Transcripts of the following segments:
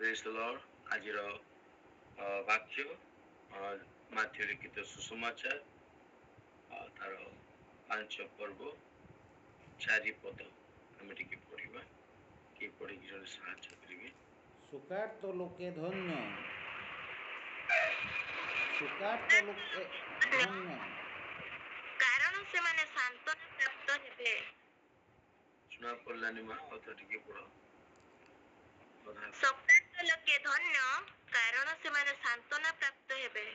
Praise the Lord. ଆଜିର ବାକ୍ୟ Matthew ଲିଖିତ ସୁସମାଚାର ତାର 5 ପର୍ବ 4 ପଦ ଆମେ ଟିକେ ପଢିବା। କିଏ ପଢିକି ଜଣେ ସାହାଯ୍ୟ କରିବେ? ସୁକାର୍ତ୍ତ ଲୋକେ ଧନ୍ୟ, ସୁକାର୍ତ୍ତ ଲୋକେ ଧନ୍ୟ, କାରଣ ସେମାନେ ସାନ୍ତ୍ୱନା ପ୍ରାପ୍ତ ହେବେ। ଶୁଣା ପଡିଲାନି ମା, ଆଉ ତ ଟିକେ ପଢ। ଶୋକାର୍ତ୍ତ ଲୋକେ ଧନ୍ୟ, କାରଣ ସେମାନେ ସାନ୍ତ୍ୱନା ପ୍ରାପ୍ତ ହେବେ।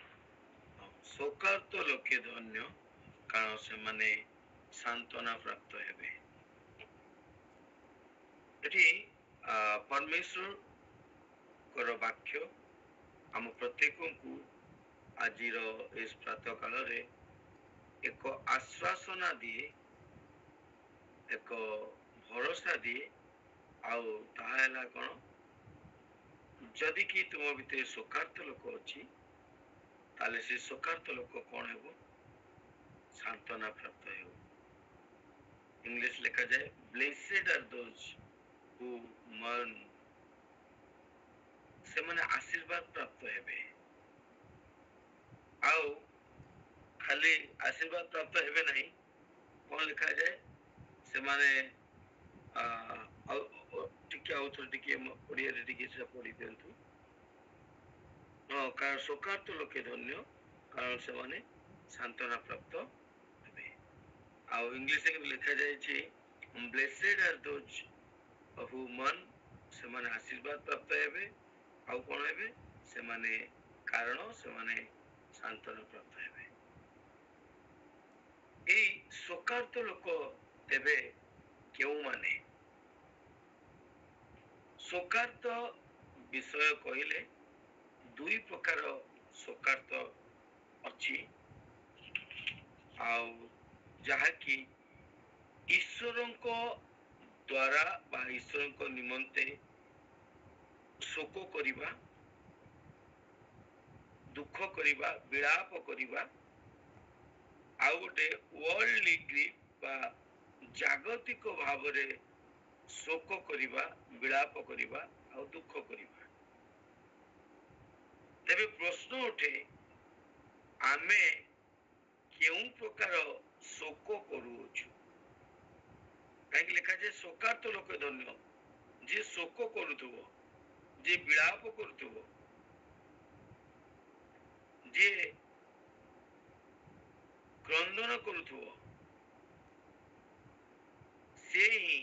ଶୋକାର୍ତ୍ତ ଲୋକେ ଧନ୍ୟ, କାରଣ ସେମାନେ ସାନ୍ତ୍ୱନା ପ୍ରାପ୍ତ ହେବେ। ଏଠି ପରମେଶ୍ୱରଙ୍କର ବାକ୍ୟ ଆମ ପ୍ରତ୍ୟେକଙ୍କୁ ଆଜିର ଏ ପ୍ରାତଃ କାଳରେ ଏକ ଆଶ୍ୱାସନା ଦିଏ, ଏକ ଭରସା ଦିଏ। ଆଉ ତାହା ହେଲା କ'ଣ? ଯଦି କି ତୁମ ଭିତରେ ଶୋକାର୍ତ୍ତ ଲୋକ ଅଛି, ତାହେଲେ ସେ ଶୋକାର୍ତ୍ତ ଲୋକ କ'ଣ ହେବ? ସାନ୍ତ୍ୱନା ପ୍ରାପ୍ତ ହେବ। ଇଂଲିଶ ଲେଖାଯାଏ ବ୍ଲେସେଡ୍ ଆର୍ ଦୋଜ୍ ହୁ ମର୍ନ, ସେମାନେ ଆଶୀର୍ବାଦ ପ୍ରାପ୍ତ ହେବେ। ଆଉ ଖାଲି ଆଶୀର୍ବାଦ ପ୍ରାପ୍ତ ହେବେ ନାହିଁ, କ'ଣ ଲେଖାଯାଏ? ସେମାନେ ଟିକେ ଆଉଥରେ ଟିକେ ଓଡ଼ିଆରେ ଟିକେ ସେଟା ପଢି ଦିଅନ୍ତୁ। କାରଣ ଶୋକାର୍ତ୍ତ ଲୋକେ ଧନ୍ୟ, କାରଣ ସେମାନେ ସାନ୍ତ୍ୱନା ପ୍ରାପ୍ତ ହେବେ। ଆଉ ଇଂଲିଶରେ ଲେଖାଯାଇଛି ବ୍ଲେସେଡ୍ ଆର୍ ଦୋଜ୍ ହୁ ମର୍ନ, ସେମାନେ ଆଶୀର୍ବାଦ ପ୍ରାପ୍ତ ହେବେ। ଆଉ କ'ଣ ହେବେ? ସେମାନେ କାରଣ ସେମାନେ ସାନ୍ତ୍ୱନା ପ୍ରାପ୍ତ ହେବେ। ଏଇ ଶୋକାର୍ତ୍ତ ଲୋକ ତେବେ କେଉଁମାନେ? ଶୋକାର୍ତ୍ତ ବିଷୟ କହିଲେ ଦୁଇ ପ୍ରକାର ଶୋକାର୍ତ୍ତ ଅଛି, ଆଉ ଯାହାକି ଈଶ୍ୱରଙ୍କ ଦ୍ୱାରା ବା ଈଶ୍ୱରଙ୍କ ନିମନ୍ତେ ଶୋକ କରିବା, ଦୁଃଖ କରିବା, ବିଳାପ କରିବା। ଆଉ ଗୋଟେ ୱାର୍ଲଡଲି ଗ୍ରିଫ୍ ବା ଜାଗତିକ ଭାବରେ ଶୋକ କରିବା, ବିଳାପ କରିବା ଆଉ ଦୁଃଖ କରିବା। ତେବେ ପ୍ରଶ୍ନ ଉଠେ, ଆମେ କେଉଁ ପ୍ରକାର ଶୋକ କରୁଅଛୁ? କାହିଁକି ଲେଖାଯାଏ ଶୋକାର୍ତ୍ତ ଲୋକ ଧନ୍ୟ? ଯିଏ ଶୋକ କରୁଥିବ, ଯିଏ ବିଳାପ କରୁଥିବ, ଯିଏ କ୍ରନ୍ଦନ କରୁଥିବ, ସେ ହିଁ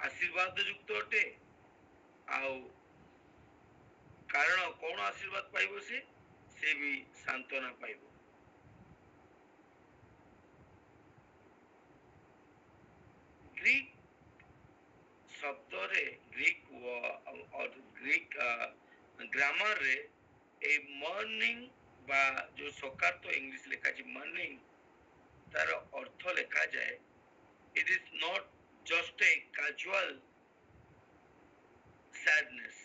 ଆଶୀର୍ବାଦ ଯୁକ୍ତ ଅଟେ। ଆଉ କାରଣ କ'ଣ ଆଶୀର୍ବାଦ ପାଇବ? ସେ ବି ସାନ୍ତ୍ୱନା ପାଇବ। ଗ୍ରୀକ୍ ଶବ୍ଦରେ, ଗ୍ରୀକ୍ ଗ୍ରାମାରରେ এই মর্নিং বা ଯୋଉ ଶୋକାର୍ତ୍ତ ଇଂଲିଶ ଲେଖାଛି ମର୍ନିଂ, ତାର ଅର୍ଥ ଲେଖାଯାଏ it is not just a casual sadness,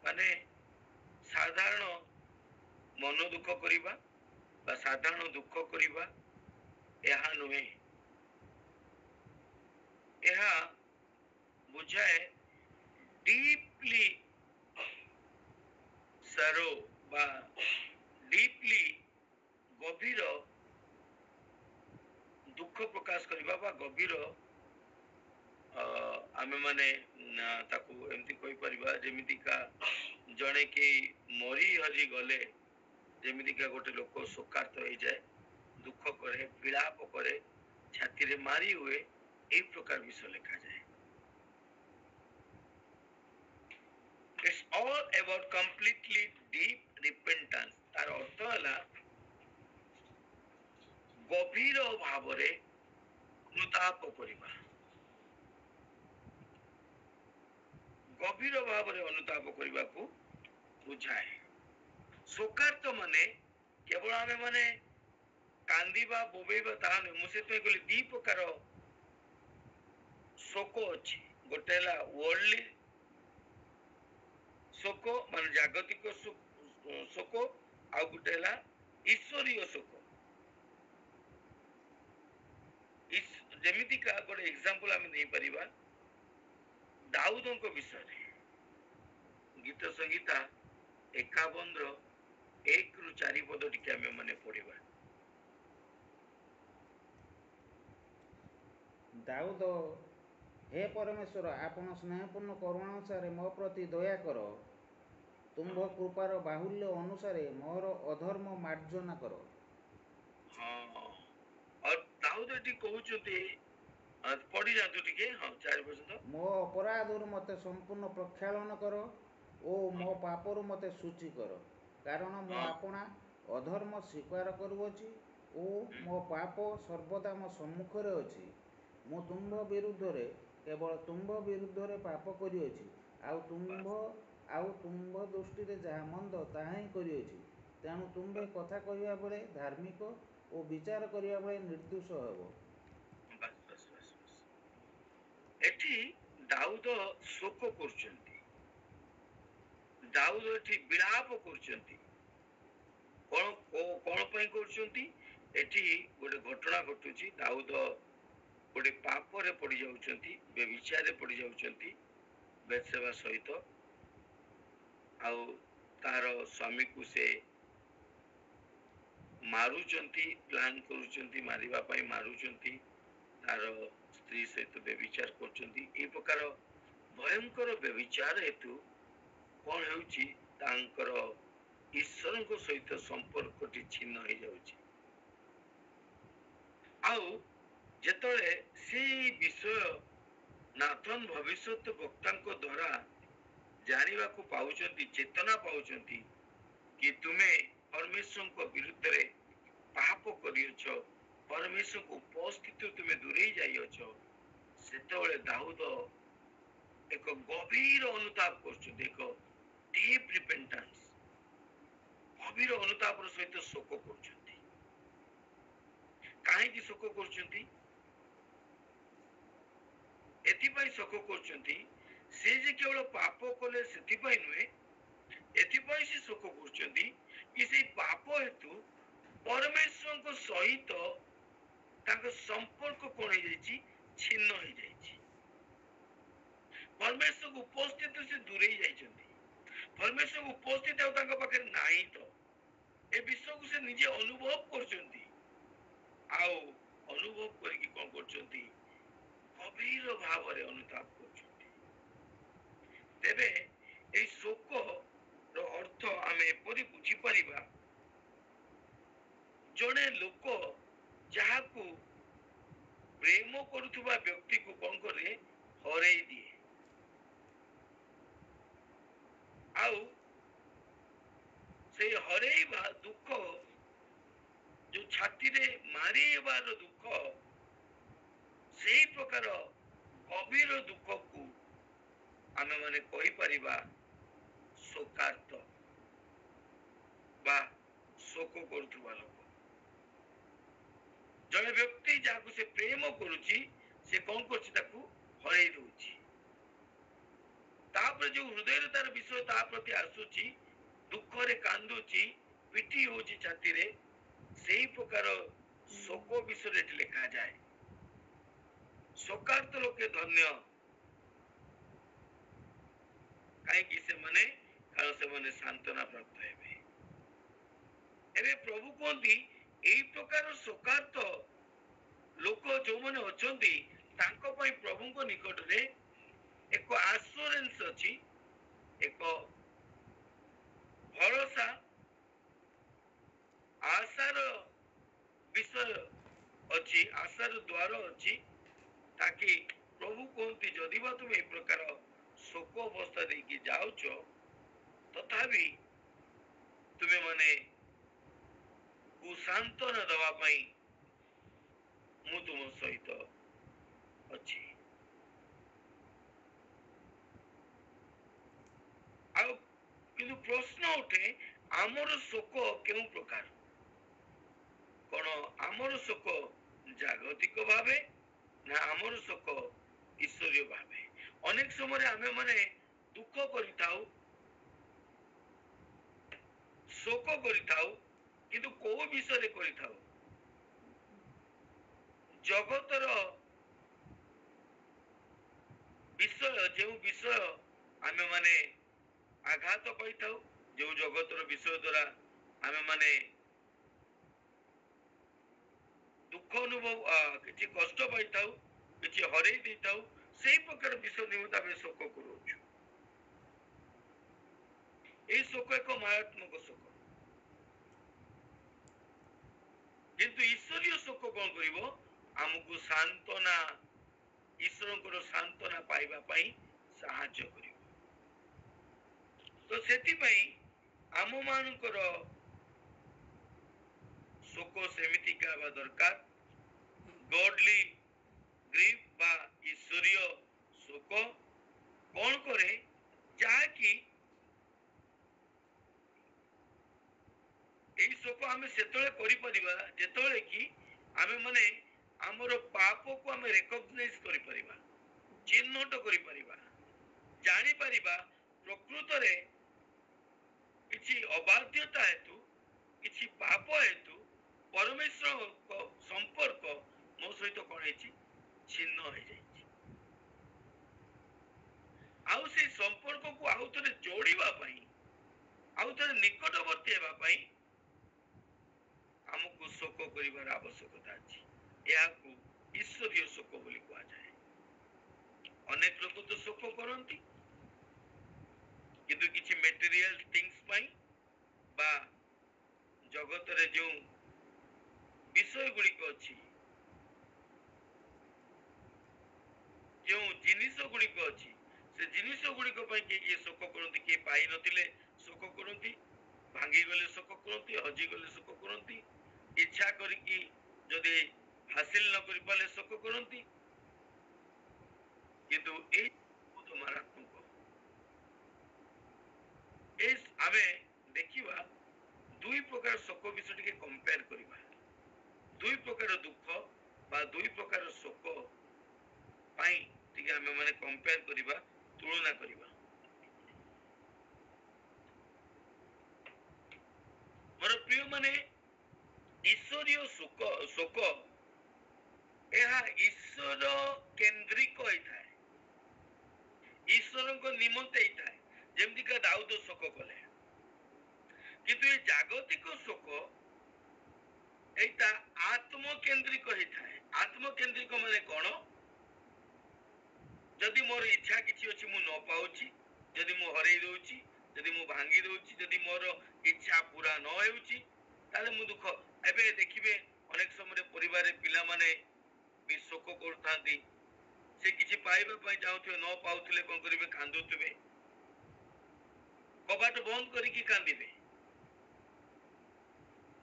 ମାନେ ସାଧାରଣ ମନ ଦୁଃଖ କରିବା ବା ସାଧାରଣ ଦୁଃଖ କରିବା ଏହା ନୁହେଁ। ଏହା ବୁଝାଏ ଡିପଲି ସରୋ ବା ଡିପଲି ଗଭୀର ଦୁଃଖ ପ୍ରକାଶ କରିବା ବା ଗଭୀର ଆମେ ମାନେ ତାକୁ ଏମିତି କହିପାରିବା ଯେମିତିକା ଜଣେ କେହି ମରି ହଜି ଗଲେ ଯେମିତିକା ଗୋଟେ ଲୋକ ଶୋକାର୍ତ୍ତ ହେଇଯାଏ, ଦୁଃଖ କରେ, ବିଳାପ କରେ, ଛାତିରେ ମାରି ହୁଏ, এই ପ୍ରକାର ବିଷୟ ଲେଖାଯାଏ। It's all about completely deep repentance। ତାର ଅର୍ଥ ହେଲା ଗଭୀର ଭାବରେ ଅନୁତାପ କରିବା, ଗଭୀର ଭାବରେ ଅନୁତାପ କରିବାକୁ ବୁଝାଏ। ଶୋକାର୍ତ୍ତ ମାନେ କେବଳ ଆମେ ମାନେ କାନ୍ଦିବା, ବୋବେଇବା ତାହା ନୁହେଁ। ମୁଁ ସେଥିପାଇଁ କହିଲି ଦି ପ୍ରକାର ଶୋକ ଅଛି। ଗୋଟେ ହେଲା ୱାର୍ଲଡଲି ଶୋକ, ମାନେ ଜାଗତିକ ଶୋକ, ଆଉ ଗୋଟେ ହେଲା ଈଶ୍ୱରୀୟ ଶୋକ। ଯେମିତିକା ଗୋଟେ ଏକ୍ସାମ୍ପଲ ଆମେ ନେଇପାରିବା ଦାଉଦଙ୍କ ବିଷୟରେ। गीत संहिता 51 1 ରୁ 4 ପଦ ଟିକେ ଆମେ ମାନେ ପଢିବା। ଦାଉଦ, ହେ ପରମେଶ୍ୱର, ଆପଣ ସ୍ନେହପୂର୍ଣ୍ଣ କରୁଣା ଅନୁସାରେ ମୋ ପ୍ରତି ଦୟା କର। ତୁମ୍ଭ କୃପାର ବାହୁଲ୍ୟ ଅନୁସାରେ ମୋର ଅଧର୍ମ ମାର୍ଜନା କର। ହଁ, ଆଉ ଦାଉଦ ଏଠି କହୁଛନ୍ତି, ପଢି ଯାଆନ୍ତୁ ଟିକେ, ହଁ 4 ପର୍ଯ୍ୟନ୍ତ। ମୋ ଅପରାଧରୁ ମୋତେ ସମ୍ପୂର୍ଣ୍ଣ ପ୍ରକ୍ଷାଳନ କର ଓ ମୋ ପାପରୁ ମୋତେ ସୂଚୀ କର, କାରଣ ମୁଁ ଆପଣା ଅଧର୍ମ ସ୍ୱୀକାର କରୁଅଛି ଓ ମୋ ପାପ ସର୍ବଦା ମୋ ସମ୍ମୁଖରେ ଅଛି। ମୁଁ ତୁମ୍ଭ ବିରୁଦ୍ଧରେ, କେବଳ ତୁମ୍ଭ ବିରୁଦ୍ଧରେ ପାପ କରିଅଛି, ଆଉ ତୁମ୍ଭ ଦୃଷ୍ଟିରେ ଯାହା ମନ୍ଦ ତାହା ହିଁ କରିଅଛି। ତେଣୁ ତୁମ୍ଭେ କଥା କହିବା ବେଳେ ଧାର୍ମିକ ଓ ବିଚାର କରିବା ବେଳେ ନିର୍ଦ୍ଦୋଷ ହେବ। ଏଠି ଦାଉଦ ଶୋକ କରୁଛନ୍ତି, ଦାଉଦ ଏଠି ବିଳାପ କରୁଛନ୍ତି। କଣ ପାଇଁ କରୁଛନ୍ତି? ଏଠି ଗୋଟେ ଘଟଣା ଘଟୁଛି। ଦାଉଦ ଗୋଟେ ପାପରେ ପଡି ଯାଉଛନ୍ତି, ବ୍ୟଭିଚାରରେ ପଡି ଯାଉଛନ୍ତି ବେତ୍ସେବା ସହିତ। ଆଉ ତାର ସ୍ୱାମୀକୁ ସେ ମାରୁଛନ୍ତି, ପ୍ଲାନ୍ କରୁଛନ୍ତି, ମାରିବା ପାଇଁ ମାରୁଛନ୍ତି। ତାର ସ୍ତ୍ରୀ ସହିତ ବ୍ୟଭିଚାର କରୁଛନ୍ତି। এই ପ୍ରକାର ଭୟଙ୍କର ବ୍ୟଭିଚାର ହେତୁ କଣ ହେଉଛି, ତାଙ୍କର ଈଶ୍ୱରଙ୍କ ସହିତ ସମ୍ପର୍କଟି ଛିନ୍ନ ହେଇଯାଉଛି। ଆଉ ଯେତେବେଳେ ସେଇ ବିଷୟ ନାଥନ ଭବିଷ୍ୟତ ବକ୍ତାଙ୍କ ଦ୍ୱାରା ଜାଣିବାକୁ ପାଉଛନ୍ତି, ଚେତନା ପାଉଛନ୍ତି କି ତୁମେ ପରମେଶ୍ୱରଙ୍କ ବିରୁଦ୍ଧରେ ପାପ କରିଅଛ, ପରମେଶ୍ୱରଙ୍କ ଉପସ୍ଥିତିରୁ ତୁମେ ଦୂରେଇ ଯାଇଅଛ, ସେତେବେଳେ ଦାଉଦ ଏକ ଗଭୀର ଅନୁତାପ କରୁଛନ୍ତି, ଏକ ଡିପ୍ ରିପେଣ୍ଟାନ୍ସ, ଗଭୀର ଅନୁତାପର ସହିତ ଶୋକ କରୁଛନ୍ତି। କାହିଁକି ଶୋକ କରୁଛନ୍ତି? ଏଥିପାଇଁ ଶୋକ କରୁଛନ୍ତି, ସେ ଯେ କେବଳ ପାପ କଲେ ସେଥିପାଇଁ ନୁହେଁ, ଏଥିପାଇଁ ସେ ଶୋକ କରୁଛନ୍ତି କି ସେଇ ପାପ ହେତୁ ପରମେଶ୍ୱରଙ୍କ ସହିତ ତାଙ୍କ ସମ୍ପର୍କ କଣ ହେଇଯାଇଛି, ଛିନ୍ନ ହେଇଯାଇଛି। ପରମେଶ୍ୱରଙ୍କ ଉପସ୍ଥିତି ସେ ଦୂରେଇ ଯାଇଛନ୍ତି। ପରମେଶ୍ୱରଙ୍କ ଉପସ୍ଥିତି ଆଉ ତାଙ୍କ ପାଖରେ ନାହିଁ ତ, ଏ ବିଷୟକୁ ସେ ନିଜେ ଅନୁଭବ କରୁଛନ୍ତି। ଆଉ ଅନୁଭବ କରିକି କଣ କରୁଛନ୍ତି, ଗଭୀର ଭାବରେ ଅନୁତାପ କରୁଛନ୍ତି। ତେବେ এই ଶୋକର ଅର୍ଥ ଆମେ ଏପରି ବୁଝିପାରିବା, ଜଣେ ଲୋକ ଯାହାକୁ ପ୍ରେମ କରୁଥିବା ବ୍ୟକ୍ତିକୁ କଣ କରେ, ହରେଇ ଦିଏ। ଆଉ ସେଇ ହରେଇବା ଦୁଃଖ, ଯୋଉ ଛାତିରେ ମାରିବାର ଦୁଃଖ, ସେଇ ପ୍ରକାର ଗଭୀର ଦୁଃଖକୁ ଆମେ ମାନେ କହିପାରିବା ଶୋକାର୍ତ ବା ଶୋକ କରୁଥିବା ଲୋକ। ଜଣେ ବ୍ୟକ୍ତି ଯାହାକୁ ସେ ପ୍ରେମ କରୁଛି, ସେ କଣ କରୁଛି, ତାକୁ ହରେଇ ଦଉଛି। ତାପରେ ଯୋଉ ହୃଦୟରେ ତାର ବିଷୟ ତା ପ୍ରତି ଆସୁଛି, ଦୁଃଖରେ କାନ୍ଦୁଛି, ପିଟି ହଉଛି ଛାତିରେ, ସେଇ ପ୍ରକାର ଶୋକ ବିଷୟରେ ଏଠି ଲେଖାଯାଏ। ଶୋକାର୍ତ ଲୋକେ ଧନ୍ୟ, କାହିଁକି ସେମାନେ, କାରଣ ସେମାନେ ସାନ୍ତ୍ୱନା ପ୍ରାପ୍ତ ହେବେ। ଏବେ ପ୍ରଭୁ କୁହନ୍ତି, ଏଇ ପ୍ରକାର ଶୋକାର୍ତ ଲୋକ ଯୋଉମାନେ ଅଛନ୍ତି, ତାଙ୍କ ପାଇଁ ପ୍ରଭୁଙ୍କ ନିକଟରେ ଏକ ଆସୁରାନ୍ସ ଅଛି, ଏକ ଭରସା, ଆଶାର ବିଷୟ ଅଛି, ଆଶାର ଦ୍ୱାର ଅଛି, ତାକି ପ୍ରଭୁ କୁହନ୍ତି ଯଦି ବା ତୁମେ ଏ ପ୍ରକାର ଶୋକ ଅବସ୍ଥା ଦେଇକି ଯାଉଛ, ତଥାପି ତୁମେ ମାନେ କୁସାନ୍ତନା ଦେବା ପାଇଁ ମୁଁ ତୁମ ସହିତ ଅଛି। ଆଉ କିନ୍ତୁ ପ୍ରଶ୍ନ ଉଠେ, ଆମର ଶୋକ କେଉଁ ପ୍ରକାର? କଣ ଆମର ଶୋକ ଜାଗତିକ ଭାବେ, ନା ଆମର ଶୋକ ଈଶ୍ୱରୀୟ ଭାବେ? ଅନେକ ସମୟରେ ଆମେ ମାନେ ଦୁଃଖ କରିଥାଉ, ଶୋକ କରିଥାଉ, କିନ୍ତୁ କୋଉ ବିଷୟରେ କରିଥାଉ? ଜଗତର ବିଷୟ, ଯେଉଁ ବିଷୟ ଆମେ ମାନେ ଆଘାତ ପାଇଥାଉ, ଯେଉଁ ଜଗତର ବିଷୟ ଦ୍ୱାରା ଆମେ ମାନେ ଦୁଃଖ ଅନୁଭବ କିଛି କଷ୍ଟ ପାଇଥାଉ, କିଛି ହରେଇ ଦେଇଥାଉ, ସେଇ ପ୍ରକାର ବିଷୟ ନିମନ୍ତେ ଆମେ ଶୋକ କରୁଅଛୁ। এই শোক ଏକ ମାରାତ୍ମକ ଶୋକ। କିନ୍ତୁ ଈଶ୍ୱରୀୟ ଶୋକ କଣ କରିବ? ଆମକୁ ସାନ୍ତ୍ୱନା, ଈଶ୍ୱରଙ୍କର ସାନ୍ତ୍ୱନା ପାଇବା ପାଇଁ ସାହାଯ୍ୟ କରିବ। ତ ସେଥିପାଇଁ ଆମ ମାନଙ୍କର ଶୋକ ସେମିତିକା ହେବା ଦରକାର। ଗଡଲି ଗ୍ରିଫ ବା ଈଶ୍ୱରୀୟ ଶୋକ କଣ କରେ? ଯାହାକି এই ଶୋକ ଆମେ ସେତେବେଳେ କରିପାରିବା ଯେତେବେଳେ କି ଆମେ ମାନେ ଆମର ପାପକୁ ଆମେ ରେକଗ୍ନାଇଜ କରିପାରିବା, ଚିହ୍ନଟ କରିପାରିବା, ଜାଣିପାରିବା ପ୍ରକୃତରେ କିଛି ଅବାଧ୍ୟତା ହେତୁ, କିଛି ପାପ ହେତୁ ପରମେଶ୍ୱରଙ୍କ ସମ୍ପର୍କ ମୋ ସହିତ କଣ ହେଇଛି? ଛିନ୍ନ ହେଇଯାଇଛି। ଆଉ ସେଇ ସମ୍ପର୍କକୁ ଆଉ ଥରେ ଯୋଡ଼ିବା ପାଇଁ, ଆଉ ଥରେ ନିକଟବର୍ତ୍ତୀ ହେବା ପାଇଁ ଆମକୁ ଶୋକ କରିବାର ଆବଶ୍ୟକତା ଅଛି। ଏହାକୁ ଈଶ୍ୱରୀୟ ଶୋକ ବୋଲି କୁହାଯାଏ। ଅନେକ ଲୋକ ତ ଶୋକ କରନ୍ତି, କିନ୍ତୁ କିଛି ମେଟେରିଆଲ ଥିଙ୍ଗସ୍ ପାଇଁ ବା ଜଗତରେ ଯେଉଁ ବିଷୟ ଗୁଡ଼ିକ ଅଛି, ଯେଉଁ ଜିନିଷ ଗୁଡ଼ିକ ଅଛି, ସେ ଜିନିଷ ଗୁଡ଼ିକ ପାଇଁ କିଏ ଶୋକ କରନ୍ତି, କିଏ ପାଇନଥିଲେ ଶୋକ କରନ୍ତି, ଭାଙ୍ଗିଗଲେ ଶୋକ କରନ୍ତି, ହଜିଗଲେ ଶୋକ କରନ୍ତି, ଇଚ୍ଛା କରିକି ଯଦି ହାସିଲ ନ କରିପାରିଲେ ଶୋକ କରନ୍ତି। କିନ୍ତୁ ଏଇ ବହୁତ ମାରାତ୍ମକ। ଆମେ ଦେଖିବା ଦୁଇ ପ୍ରକାର ଶୋକ ବିଷୟ ଟିକେ କମ୍ପେୟାର କରିବା। ଦୁଇ ପ୍ରକାର ଦୁଃଖ ବା ଦୁଇ ପ୍ରକାର ଶୋକ ପାଇଁ ଟିକେ ଆମେ ମାନେ କମ୍ପେୟାର କରିବା, ତୁଳନା କରିବା। ମୋର ପ୍ରିୟ ମାନେ, ଈଶ୍ୱରୀୟ ଶୋକ ଏହା ଈଶ୍ୱର କେନ୍ଦ୍ରିକ ହେଇଥାଏ, ଈଶ୍ୱରଙ୍କ ନିମନ୍ତେ ହେଇଥାଏ, ଯେମିତିକା ଦାଉଦ ଶୋକ କଲେ। କିନ୍ତୁ ଏ ଜାଗତିକ ଶୋକ ଏଇଟା ଆତ୍ମକେନ୍ଦ୍ରିକ ହେଇଥାଏ। ଆତ୍ମକେନ୍ଦ୍ରିକ ମାନେ କଣ? ଯଦି ମୋର ଇଚ୍ଛା କିଛି ଅଛି ମୁଁ ନ ପାଉଛି, ଯଦି ମୁଁ ହରେଇ ଦଉଛି, ଯଦି ମୁଁ ଭାଙ୍ଗି ଦଉଛି, ଯଦି ମୋର ଇଚ୍ଛା ପୁରା ନ ହେଉଛି, ତାହେଲେ ମୁଁ ଦୁଃଖ। ଏବେ ଦେଖିବେ ଅନେକ ସମୟରେ ପରିବାରରେ ପିଲାମାନେ ବି ଶୋକ କରୁଥାନ୍ତି। ସେ କିଛି ପାଇବା ପାଇଁ ଚାହୁଁଥିବେ, ନ ପାଉଥିଲେ କଣ କରିବେ? କାନ୍ଦୁଥିବେ, କବାଟ ବନ୍ଦ କରିକି କାନ୍ଦିବେ।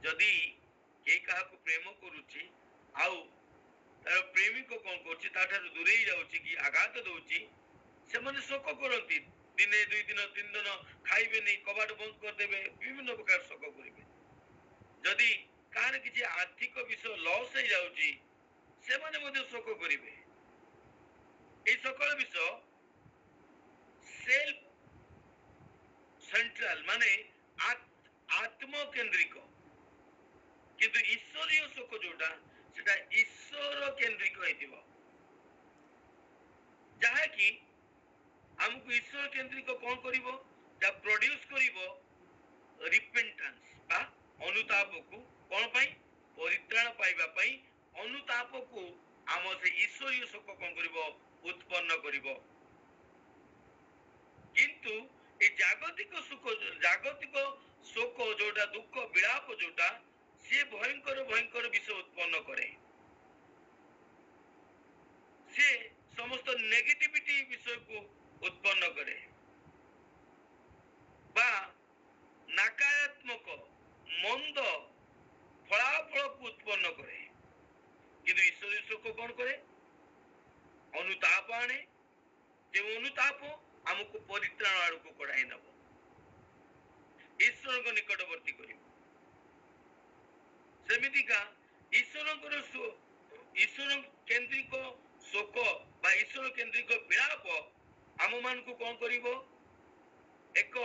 ଯଦି କେହି କାହାକୁ ପ୍ରେମ କରୁଛି ଆଉ ତାର ପ୍ରେମିକ କଣ କରୁଛି? ତାଠାରୁ ଦୂରେଇ ଯାଉଛି କି ଆଘାତ ଦଉଛି, ସେମାନେ ଶୋକ କରନ୍ତି। ଦିନେ, 2 ଦିନ, 3 ଦିନ ଖାଇବେନି, କବାଟ ବନ୍ଦ କରିଦେବେ, ବିଭିନ୍ନ ପ୍ରକାର ଶୋକ କରିବେ। ଯଦି କାହାର କିଛି ଆର୍ଥିକ ବିଷୟ ଲସ୍ ହେଇଯାଉଛି, ସେମାନେ ମଧ୍ୟ ଶୋକ କରିବେ। এই সকল বিষয় সেলফ সেন্ট্রাল মানে আত্মকেন্দ্রিক, কিন্তু ঈশ্বরীয় শোক যেটা সেটা ঈশ্বর কেন্দ্রিক হইতিব, যাহাকি ଆମକୁ ଈଶ୍ୱର କେନ୍ଦ୍ରିକ କଣ କରିବ? ଯା ପ୍ରଡ୍ୟୁସ କରିବ ରିପେଣ୍ଟାନ୍ସ ବା ଅନୁତାପକୁ। କଣ ପାଇଁ? ପରିତ୍ରାଣ ପାଇବା ପାଇଁ ଅନୁତାପକୁ ଆମ ସେ ଈଶ୍ୱରୀୟ ଶୋକ କଣ କରିବ? ଉତ୍ପନ୍ନ କରିବ। କିନ୍ତୁ ଏ ଜାଗତିକ ଶୋକ ଯୋଉଟା ଦୁଃଖ ବିଳାପ ଯୋଉଟା, ସିଏ ଭୟଙ୍କର ବିଷୟ ଉତ୍ପନ୍ନ କରେ। ସେ ସମସ୍ତ ନେଗେଟିଭିଟି ବିଷୟକୁ ଉତ୍ପନ୍ନ କରେ ବା ନକାରାତ୍ମକ ମନ୍ଦ ଫଳାଫଳକୁ ଉତ୍ପନ୍ନ କରେ। କିନ୍ତୁ ଈଶ୍ୱରୀୟ ଶୋକ କଣ କରେ? ଅନୁତାପ ଆଣେ। ଯେଉଁ ଅନୁତାପ ଆମକୁ ପରିତ୍ରାଣ ଆଡକୁ କଢାଇ ନବ, ଈଶ୍ୱରଙ୍କ ନିକଟବର୍ତ୍ତୀ କରିବ। ସେମିତିକା ଈଶ୍ୱର କେନ୍ଦ୍ରିକ ଶୋକ ବା ଈଶ୍ୱର କେନ୍ଦ୍ରିକ ବିଳାପ ଆମ ମାନଙ୍କୁ କଣ କରିବ? ଏକ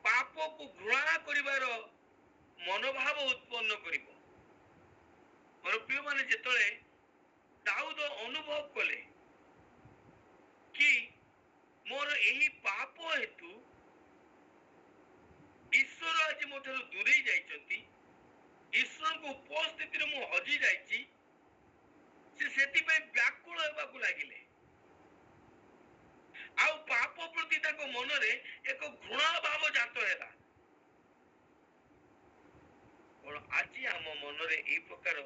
ପାପକୁ ଘୃଣା କରିବାର ମନୋଭାବ ଉତ୍ପନ୍ନ କରିବ। ମୋର ପ୍ରିୟ ମାନେ, ଯେତେବେଳେ ଦାଉଦ ଅନୁଭବ କଲେ କି ମୋର ଏହି ପାପ ହେତୁ ଈଶ୍ୱରଙ୍କ ଉପସ୍ଥିତିରେ ମୁଁ ହଜି ଯାଇଛି, ସେ ସେଥିପାଇଁ ବ୍ୟାକୁଳ ହେବାକୁ ଲାଗିଲେ। ଆଉ ପାପ ପ୍ରତି ତାଙ୍କ ମନରେ ଏକ ଘୃଣା ଭାବ ଜାତ ହେଲା। କଣ ଆଜି ଆମ ମନରେ ଏଇ ପ୍ରକାର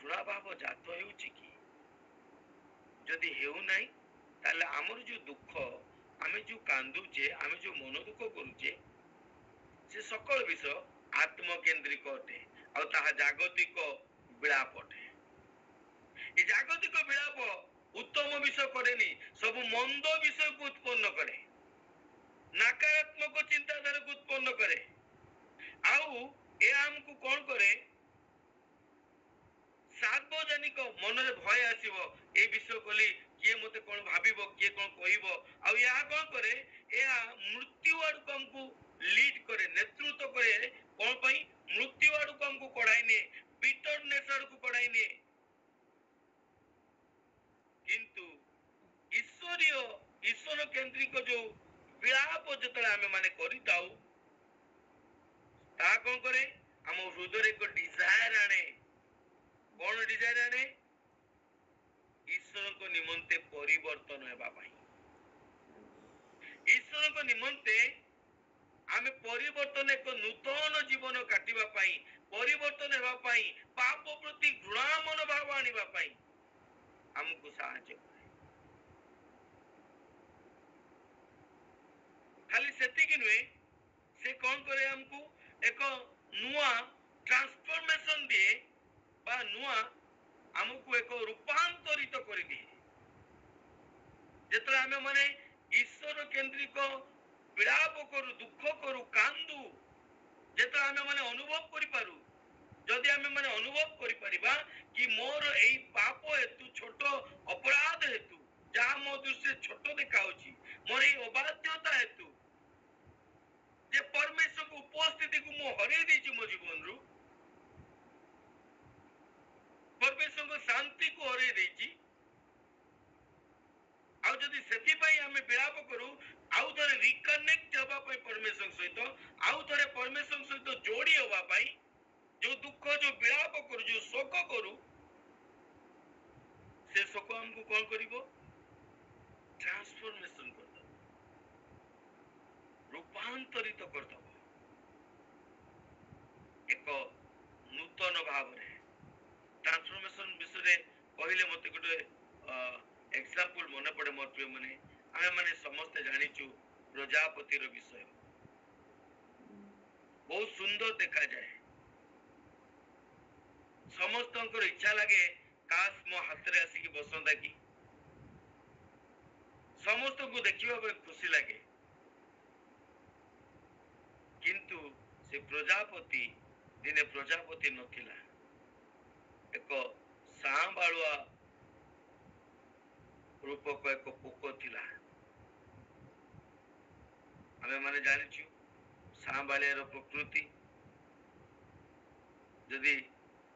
ଘୃଣା ଭାବ ଜାତ ହେଉଛି କି? ଯଦି ହେଉନାହିଁ, ତାହେଲେ ଆମର ଯୋଉ ଦୁଃଖ, ଆମେ ଯୋଉ କାନ୍ଦୁଛେ, ଆମେ ଯୋଉ ମନ ଦୁଃଖ କରୁଛେ, ସେ ସକଳ ବିଷୟ ଆତ୍ମକେନ୍ଦ୍ରିକ ଅଟେ ଆଉ ତାହା ଜାଗତିକ ବିଳାପ ଅଟେ। ଏ ଜାଗତିକ ବିଳାପ ଉତ୍ତମ ବିଷୟ କରେନି, ସବୁ ମନ୍ଦ ବିଷୟକୁ ଉତ୍ପନ୍ନ କରେ, ନକାରାତ୍ମକ ଚିନ୍ତାଧାରାକୁ ଉତ୍ପନ୍ନ କରେ। ଆଉ ଏହା ଆମକୁ କଣ କରେ? ସାର୍ବଜନିକ ମନରେ ଭୟ ଆସିବ, ଏ ବିଷୟ କଲି କିଏ ମତେ କଣ ଭାବିବ, କିଏ କଣ କହିବ। ଆଉ ଏହା କଣ କରେ? ଏହା ମୃତ୍ୟୁ ଆଡକୁ ଆମକୁ ଲିଡ୍ କରେ, ନେତୃତ୍ୱ କରେ। କଣ ପାଇଁ? ମୃତ୍ୟୁ ଆଡକୁ ଆମକୁ କଢାଇ ନିଏ, ବିଟରନେସ ଆଡକୁ କଢାଇ ନିଏ। କିନ୍ତୁ ଈଶ୍ୱର କେନ୍ଦ୍ରିକ ଯୋଉ ବିଳାପ ଯେତେବେଳେ ଆମେ ମାନେ କରିଥାଉ, ତାହା କଣ କରେ? ଆମ ହୃଦୟରେ ଏକ ଡିଜାୟାର ଆଣେ। କଣ ଡିଜାୟାର ଆଣେ? ଈଶ୍ୱରଙ୍କ ନିମନ୍ତେ ପରିବର୍ତ୍ତନ ହେବା ପାଇଁ। ଈଶ୍ୱରଙ୍କ ନିମନ୍ତେ ଆମେ ପରିବର୍ତ୍ତନ, ଏକ ନୂତନ ଜୀବନ କାଟିବା ପାଇଁ, ପରିବର୍ତ୍ତନ ହେବା ପାଇଁ, ପାପ ପ୍ରତି ଘୃଣା ମନୋଭାବ ଆଣିବା ପାଇଁ ଆମକୁ ସାହାଯ୍ୟ କରେ। ଖାଲି ସେତିକି ନୁହେଁ, ସେ କଣ କରେ? ଆମକୁ ଏକ ନୂଆ ଟ୍ରାନ୍ସଫର୍ମେସନ ଦିଏ, ବା ନୂଆ ଆମକୁ ଏକ ରୂପାନ୍ତରିତ କରିଦିଏ। ଯେତେବେଳେ ଆମେ ମାନେ ଈଶ୍ୱର କେନ୍ଦ୍ରିକ ବିଳାପ କରୁ, ଦୁଃଖ କରୁ, କାନ୍ଦୁ, ଯେତେବେଳେ ଆମେ ମାନେ ଅନୁଭବ କରିପାରୁ, ଯଦି ଆମେ ମାନେ ଅନୁଭବ କରିପାରିବା କି ମୋର ଏଇ ପାପ ହେତୁ, ଛୋଟ ଅପରାଧ ହେତୁ, ଯାହା ମୋ ଦୃଷ୍ଟିରେ ଛୋଟ ଦେଖାଉଛି, ମୋର ଏଇ ଅବାଧ୍ୟତା ହେତୁ, ଯେ ପରମେଶ୍ୱରଙ୍କ ଉପସ୍ଥିତିକୁ ମୁଁ ହରେଇ ଦେଇଛି ମୋ ଜୀବନରୁ, ପରମେଶ୍ୱରଙ୍କ ଶାନ୍ତିକୁ ହରେଇ ଦେଇଛି। ଆଉ ଯଦି ସେଥିପାଇଁ ଆମେ ବିଳାପ କରୁ, ଆଉ ଥରେ ରିକନେକ୍ଟ ହେବା ପାଇଁ ପରମେଶ୍ୱରଙ୍କ ସହିତ, ଆଉ ଥରେ ପରମେଶ୍ୱରଙ୍କ ସହିତ ଯୋଡି ହେବା ପାଇଁ, ଯୋଉ ଦୁଃଖ, ଯୋଉ ବିଳାପ କରୁ, ଯୋଉ ଶୋକ କରୁ, ସେ ଶୋକ ଆମକୁ କଣ କରିବ? ଟ୍ରାନ୍ସଫର୍ମେସନ କରିଦବ, ରୂପାନ୍ତରିତ କରିଦବ ଏକ ନୂତନ ଭାବରେ। ଟ୍ରାନ୍ସଫର୍ମେସନ ବିଷୟରେ କହିଲେ ମତେ ଗୋଟେ ଏକ୍ସାମ୍ପଲ ମନେ ପଡେ। ମୋର ପ୍ରିୟ ମାନେ, ଆମେ ମାନେ ସମସ୍ତେ ଜାଣିଛୁ ପ୍ରଜାପତିର ବିଷୟ। ବହୁତ ସୁନ୍ଦର ଦେଖାଯାଏ। ସମସ୍ତଙ୍କର ଇଚ୍ଛା ଲାଗେ କାଶ ମୋ ହାତରେ ଆସିକି ବସନ୍ତା କି। ସମସ୍ତଙ୍କୁ ଦେଖିବା ପାଇଁ ଖୁସି ଲାଗେ। କିନ୍ତୁ ସେ ପ୍ରଜାପତି ଦିନେ ପ୍ରଜାପତି ନଥିଲା, ଏକ ସାଁବାଳୁଆ ରୂପକ ଏକ ପୋକ ଥିଲା। ଆମେ ମାନେ ଜାଣିଛୁ ସାଁବାଳିଆର ପ୍ରକୃତି। ଯଦି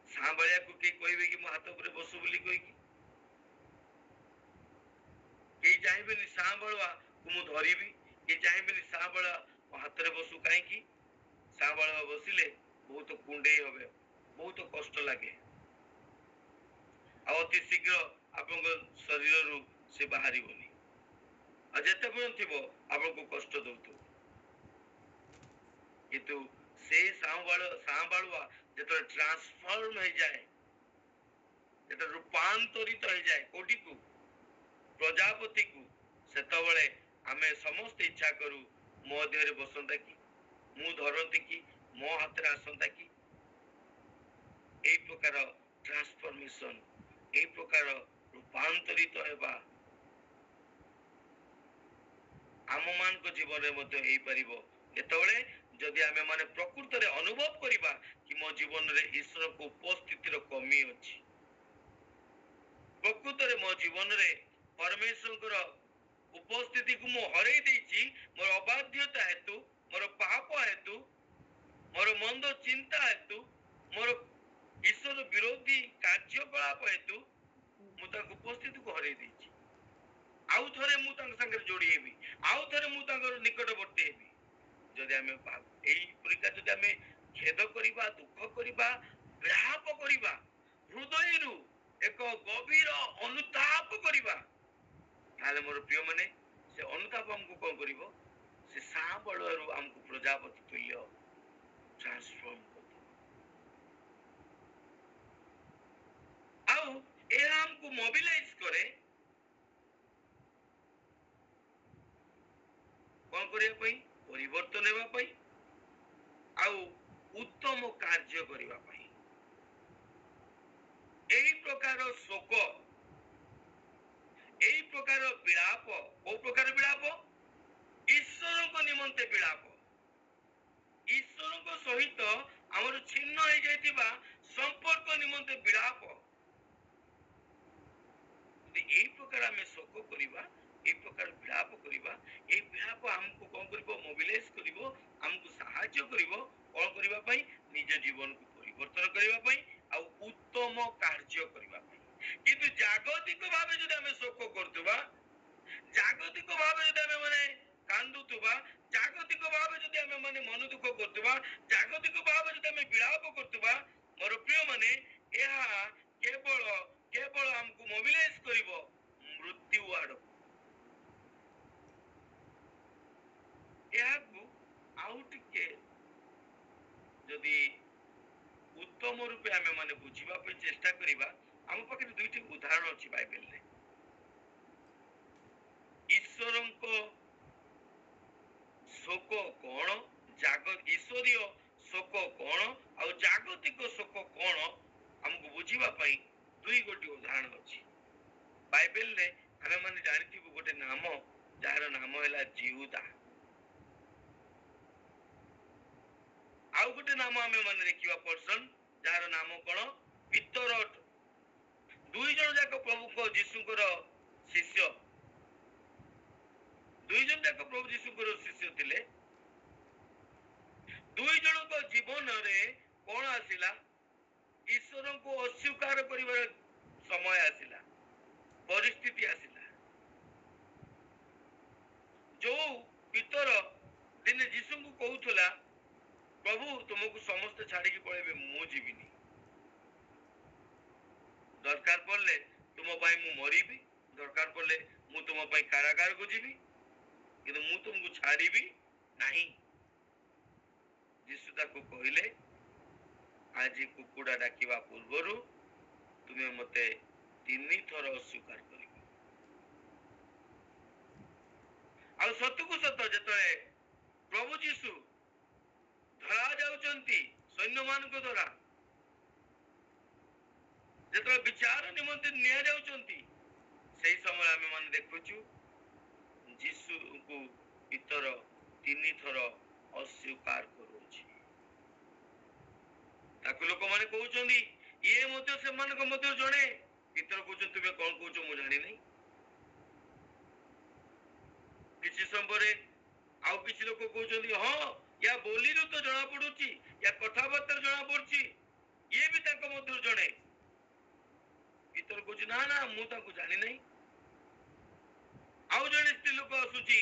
ସାଁବାଳିଆକୁ କେହି କହିବେ କି ମୋ ହାତ ଉପରେ ବସୁ ବୋଲି କହିକି, କେହି ଚାହିଁବେନି ସାଁବାଳୁଆକୁ ମୁଁ ଧରିବି, କେହି ଚାହିଁବେନି ସାଁବାଳୁଆ ମୋ ହାତରେ ବସୁ। କାହିଁକି? ସାଁବାଳୁଆ ବସିଲେ ବହୁତ କୁଣ୍ଡେଇ হবে, ବହୁତ କଷ୍ଟ ଲାଗେ, ଆଉ ଅତି ଶୀଘ୍ର ଆପଣଙ୍କ ଶରୀରରୁ ସେ ବାହାରିବନି, ଆଉ ଯେତେ ପର୍ଯ୍ୟନ୍ତ ଥିବ ଆପଣଙ୍କୁ କଷ୍ଟ ଦଉଥିବ। କିନ୍ତୁ ସେ ସାଁବାଳୁଆ ଯେତେବେଳେ ଟ୍ରାନ୍ସଫର୍ମ ହେଇଯାଏ, ଯେତେବେଳେ ରୂପାନ୍ତରିତ ହେଇଯାଏ କୋଉଠିକୁ? ପ୍ରଜାପତିକୁ, ସେତେବେଳେ ଆମେ ସମସ୍ତେ ଇଚ୍ଛା କରୁ ମୋ ଦେହରେ ବସନ୍ତା କି, ମୁଁ ଧରନ୍ତି କି, ମୋ ହାତରେ ଆସନ୍ତା କି। এই প্রকার ট্রান্সফরমেশন, এই প্রকার রূপান্তরিত ହେବା ଆମମାନଙ୍କ ଜୀବନରେ ମଧ୍ୟ ହେଇପାରିବ। କେତେବେଳେ? ଯଦି ଆମେ ମାନେ ପ୍ରକୃତରେ ଅନୁଭବ କରିବା କି ମୋ ଜୀବନରେ ଈଶ୍ୱରଙ୍କ ଉପସ୍ଥିତିର କମି ଅଛି, ପ୍ରକୃତରେ ମୋ ଜୀବନରେ ପରମେଶ୍ୱରଙ୍କର ଉପସ୍ଥିତିକୁ ମୁଁ ହରେଇ ଦେଇଛି ମୋର ଅବାଧ୍ୟତା ହେତୁ, ମୋର ପାପ ହେତୁ, ମୋର ମନ୍ଦ ଚିନ୍ତା ହେତୁ, ମୋର ଈଶ୍ୱର ବିରୋଧୀ କାର୍ଯ୍ୟକଳାପ ହେତୁ ମୁଁ ତାଙ୍କ ଉପସ୍ଥିତିକୁ ହରେଇ ଦେଇଛି। ଆଉ ଥରେ ମୁଁ ତାଙ୍କ ସାଙ୍ଗରେ ଯୋଡି ହେବି, ଆଉ ଥରେ ମୁଁ ତାଙ୍କର ନିକଟବର୍ତ୍ତୀ ହେବି। ଯଦି ଆମେ ଏଇ ପରୀକ୍ଷା ଯଦି ଆମେ ଖେଦ କରିବା, ଦୁଃଖ କରିବା, ବିଳାପ କରିବା, ହୃଦୟରୁ ଏକ ଗଭୀର ଅନୁତାପ କରିବା, ତାହେଲେ ମୋର ପ୍ରିୟ ମାନେ ସେ ଅନୁତାପ ଆମକୁ କଣ କରିବ? ସେ ସାବଳରୁ ଆମକୁ ପ୍ରଜାପତି ତୁଲ୍ୟ ଟ୍ରାନ୍ସଫର୍ମ କରିବ। ଆଉ ଏହା ଆମକୁ ମୋବିଲାଇଜ କରେ କଣ କରିବା ପାଇଁ? ପରିବର୍ତ୍ତନ ହେବା ପାଇଁ ଆଉ ଉତ୍ତମ କାର୍ଯ୍ୟ କରିବା ପାଇଁ। ଏହି ପ୍ରକାର ଶୋକ, ଏହି ପ୍ରକାର ବିଳାପ, କୋଉ ପ୍ରକାର ବିଳାପ? ଈଶ୍ୱରଙ୍କ ନିମନ୍ତେ ବିଳାପ, ଈଶ୍ୱରଙ୍କ ସହିତ ଆମର ଛିନ୍ନ ହେଇଯାଇଥିବା ସମ୍ପର୍କ ନିମନ୍ତେ ବିଳାପ। এই ପ୍ରକାର ଆମେ ଶୋକ କରିବା, এই ପ୍ରକାର ବିଳାପ କରିବା, এই ବିଳାପ ଆମକୁ କଣ କରିବ? ମୋବିଲାଇଜ କରିବ, ଆମକୁ ସାହାଯ୍ୟ କରିବ କଣ କରିବା ପାଇଁ? ନିଜ ଜୀବନକୁ ପରିବର୍ତ୍ତନ କରିବା ପାଇଁ ଆଉ ଉତ୍ତମ କାର୍ଯ୍ୟ କରିବା ପାଇଁ। କିନ୍ତୁ ଜାଗତିକ ଭାବେ ଯଦି ଆମେ ଶୋକ କରୁଥିବା, ଜାଗତିକ ଭାବେ ଯଦି ଆମେ ମାନେ କାନ୍ଦୁଥିବା, ଜାଗତିକ ଭାବେ ଯଦି ଆମେ ମାନେ ମନ ଦୁଃଖ କରୁଥିବା, ଜାଗତିକ ଭାବେ ଯଦି ଆମେ ବିଳାପ କରୁଥିବା, ମୋର ପ୍ରିୟ ମାନେ ଏହା କେବଳ କେବଳ ଆମକୁ ମୋବିଲାଇଜ କରିବ ମୃତ୍ୟୁ ଆଡକୁ। ଏହାକୁ ଆଉ ଟିକେ ଯଦି ଉତ୍ତମ ରୂପେ ଆମେ ମାନେ ବୁଝିବା ପାଇଁ ଚେଷ୍ଟା କରିବା, ଆମ ପାଖରେ ଦୁଇଟି ଉଦାହରଣ ଅଛି ବାଇବେଲରେ। ଈଶ୍ୱରଙ୍କ ଶୋକ କଣ, ଈଶ୍ୱରୀୟ ଶୋକ କଣ ଆଉ ଜାଗତିକ ଶୋକ କଣ, ଆମକୁ ବୁଝିବା ପାଇଁ ଦୁଇ ଗୋଟି ଉଦାହରଣ ଅଛି ବାଇବେଲରେ। ଆମେ ମାନେ ଜାଣିଥିବୁ ଗୋଟେ ନାମ, ଯାହାର ନାମ ହେଲା ଜିହୁଦା। ଆଉ ଗୋଟେ ନାମ ଆମେ ମାନେ ଦେଖିବା ପର୍ସନ, ଯାହାର ନାମ କଣ? ପିତରଟ। ଦୁଇ ଜଣ ଯାକ ପ୍ରଭୁଙ୍କ ଯୀଶୁଙ୍କର ଶିଷ୍ୟ, ଦୁଇ ଜଣ ଯାକ ପ୍ରଭୁ ଯୀଶୁଙ୍କର ଶିଷ୍ୟ ଥିଲେ। ଦୁଇ ଜଣଙ୍କ ଜୀବନରେ କଣ ଆସିଲା? ଈଶ୍ୱରଙ୍କୁ ଅସ୍ୱୀକାର କରିବାର ସମୟ ଆସିଲା, ପରିସ୍ଥିତି ଆସିଲା। ଯୋଉ ପିତର ଦିନେ ଯୀଶୁଙ୍କୁ କହୁଥିଲା, ପ୍ରଭୁ ତୁମକୁ ସମସ୍ତେ ଛାଡିକି ପଳେଇବେ, ମୁଁ ଯିବିନି, ଦରକାର ପଡିଲେ ତୁମ ପାଇଁ ମୁଁ ମରିବି, ଦରକାର ପଡିଲେ ମୁଁ ତୁମ ପାଇଁ କାରାଗାରକୁ ଯିବି, କିନ୍ତୁ ମୁଁ ତୁମକୁ ଛାଡିବି ନାହିଁ। ଯୀଶୁ ତାକୁ କହିଲେ, ଆଜି କୁକୁଡ଼ା ଡାକିବା ପୂର୍ବରୁ ତୁମେ ମତେ 3 ଥର ଅସ୍ୱୀକାର କରିବ। ଆଉ ସତକୁ ସତ ଯେତେବେଳେ ପ୍ରଭୁ ଯୀଶୁ ଧରା ଯାଉଛନ୍ତି ସୈନ୍ୟମାନଙ୍କ ଦ୍ୱାରା, ଯେତେବେଳେ ବିଚାର ନିମନ୍ତେ ନିଆଯାଉଛନ୍ତି, ସେଇ ସମୟରେ ଆମେ ମାନେ ଦେଖୁଛୁ ଯୀଶୁଙ୍କୁ ପିତର 3 ଥର ଅସ୍ୱୀକାର କରୁଛି। ତାକୁ ଲୋକମାନେ କହୁଛନ୍ତି ଇଏ ମଧ୍ୟ ସେମାନଙ୍କ ମଧ୍ୟ ଜଣେ। ପିତର କହୁଛନ୍ତି ତୁମେ କଣ କହୁଛ ମୁଁ ଜାଣିନି। କିଛି ସମୟ ପରେ ଆଉ କିଛି ଲୋକ କହୁଛନ୍ତି ହଁ, ୟା ବୋଲିରୁ ତ ଜଣା ପଡୁଛି, ୟା କଥାବାର୍ତ୍ତାରୁ ଜଣା ପଡୁଛି ଇଏ ବି ତାଙ୍କ ମଧ୍ୟରୁ ଜଣେ। ପିତର କହୁଛି ନା ନା, ମୁଁ ତାଙ୍କୁ ଜାଣି ନାହିଁ। ଆଉ ଜଣେ ସ୍ତ୍ରୀ ଲୋକ ଆସୁଛି,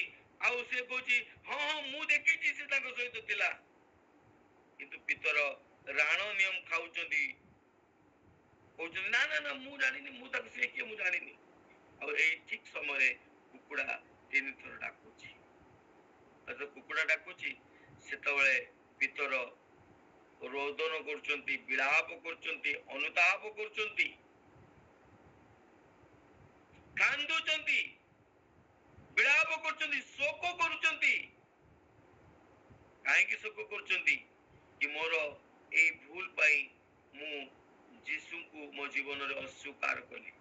ଆଉ ସେ କହୁଛି ହଁ ହଁ ମୁଁ ଦେଖିଛି ସେ ତାଙ୍କ ସହିତ ଥିଲା। କିନ୍ତୁ ପିତର ରାଣ ନିୟମ ଖାଉଛନ୍ତି, କହୁଛନ୍ତି ନା ନା ନା ମୁଁ ଜାଣିନି, ମୁଁ ତାକୁ ସେ କିଏ ମୁଁ ଜାଣିନି। ଆଉ ଏଇ ଠିକ ସମୟରେ କୁକୁଡ଼ା 3 ଥର ଡାକୁଛି। କୁକୁଡ଼ା ଡାକୁଛି, ସେତେବେଳେ ପିତର ରୋଦନ କରୁଛନ୍ତି, ବିଳାପ କରୁଛନ୍ତି, ଅନୁତାପ କରୁଛନ୍ତି, କାନ୍ଦୁଛନ୍ତି, ବିଳାପ କରୁଛନ୍ତି, ଶୋକ କରୁଛନ୍ତି। କାହିଁକି ଶୋକ କରୁଛନ୍ତି? କି ମୋର ଏଇ ଭୁଲ ପାଇଁ ମୁଁ ଯୀଶୁଙ୍କୁ ମୋ ଜୀବନରେ ଅସ୍ୱୀକାର କଲି,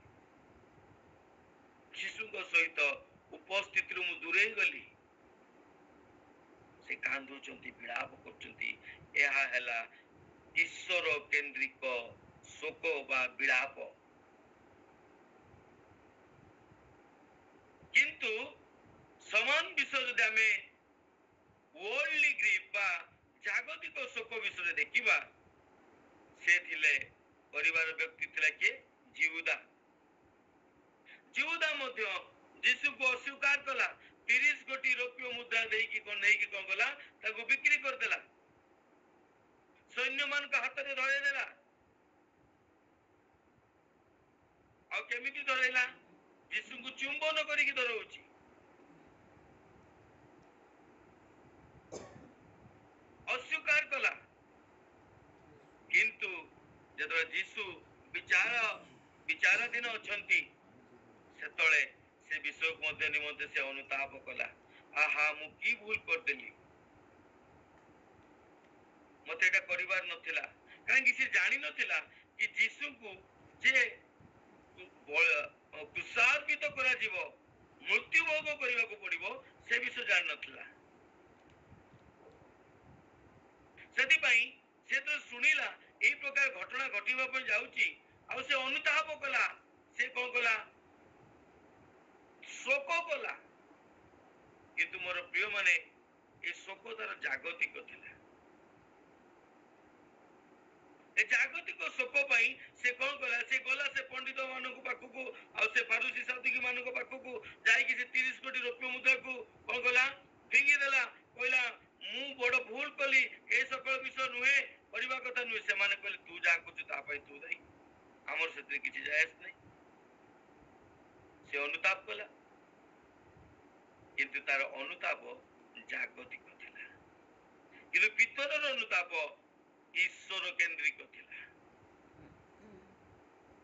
ଯୀଶୁଙ୍କ ସହିତ ଉପସ୍ଥିତିରୁ ମୁଁ ଦୂରେଇ ଗଲି। ସେ କାନ୍ଦୁଛନ୍ତି, ବିଳାପ କରୁଛନ୍ତି। ଏହା ହେଲା ଈଶ୍ୱର କେନ୍ଦ୍ରିକ ଶୋକ ବା ବିଳାପ। କିନ୍ତୁ ସମାନ ବିଷୟ ଯଦି ଆମେ ୱାର୍ଲ୍ଡଲି ଗ୍ରିଫ ବା ଜାଗତିକ ଶୋକ ବିଷୟରେ ଦେଖିବା, ସେ ଥିଲେ ପରିବାର ବ୍ୟକ୍ତି ଥିଲା କିଏ? ଜିହୁଦା। ଜିହୁଦା ମଧ୍ୟ ଯୀଶୁକୁ ଅସ୍ୱୀକାର କଲା। 30 କୋଟି ରୌପ୍ୟ ମୁଦ୍ରା ନେଇକି କଣ କଲା? ତାକୁ ବିକ୍ରି କରିଦେଲା, ସୈନ୍ୟମାନଙ୍କ ହାତରେ ଧରେଇ ଦେଲା। ଆଉ କେମିତି ଧରେଇଲା? ଯୀଶୁଙ୍କୁ ଚୁମ୍ବନ କରିକି ଧରଉଛି। ଅସ୍ୱୀକାର କଲା। କିନ୍ତୁ ଯେତେବେଳେ ଯୀଶୁ ବିଚାରାଧୀନ ଅଛନ୍ତି, ସେତେବେଳେ ସେ ବିଷୟକୁ ମଧ୍ୟ ନିମନ୍ତେ ସେ ଅନୁତାପ କଲା। ଆହା, ମୁଁ କି ଭୁଲ କରିଦେଲି, ମତେ ଏଇଟା କରିବାର ନଥିଲା। କାହିଁକି? ସେ ଜାଣିନଥିଲା କି ଯୀଶୁଙ୍କୁ ଯେ ତୁଷାର୍ପିତ କରାଯିବ, ମୃତ୍ୟୁ ଭୋଗ କରିବାକୁ ପଡିବ, ସେ ବିଷୟ ଜାଣିନଥିଲା। ସେଥିପାଇଁ ସେ ତ ଶୁଣିଲା ଏଇ ପ୍ରକାର ଘଟଣା ଘଟିବା ପାଇଁ ଯାଉଛି, ଆଉ ସେ ଅନୁତାପ କଲା। ସେ କଣ କଲା? ଶୋକ କଲା। କିନ୍ତୁ ମୋର ପ୍ରିୟ ମାନେ, ଏ ଶୋକ ତାର ଜାଗତିକ ଥିଲା। ଏ ଜାଗତିକ ଶୋକ ପାଇଁ ସେ କଣ କଲା? ସେ ଗଲା ସେ ପଣ୍ଡିତ ମାନଙ୍କ ପାଖକୁ, ଆଉ ସେ ଫାରୁସୀ ସାଧୁକୀ ମାନଙ୍କ ପାଖକୁ ଯାଇକି ସେ 30 କୋଟି ରୌପ୍ୟ ମୁଦ୍ରାକୁ କଣ କଲା? ଫିଙ୍ଗି ଦେଲା। କହିଲା, ମୁଁ ବଡ ଭୁଲ କଲି, ଏ ସକଳ ବିଷୟ ନୁହେଁ, କରିବା କଥା ନୁହେଁ। ସେମାନେ କହିଲେ, ତୁ ଯାହା କରୁଛୁ ତା ପାଇଁ ତୁ ଦାୟୀ, ଆମର ସେଥିରେ କିଛି ଯାଏସ ନାହିଁ। ସେ ଅନୁତାପ କଲା, କିନ୍ତୁ ତାର ଅନୁତାପ ଜାଗତିକ ଥିଲା। କିନ୍ତୁ ପିତରର ଅନୁତାପ ଈଶ୍ୱର କେନ୍ଦ୍ରିକ ଥିଲା।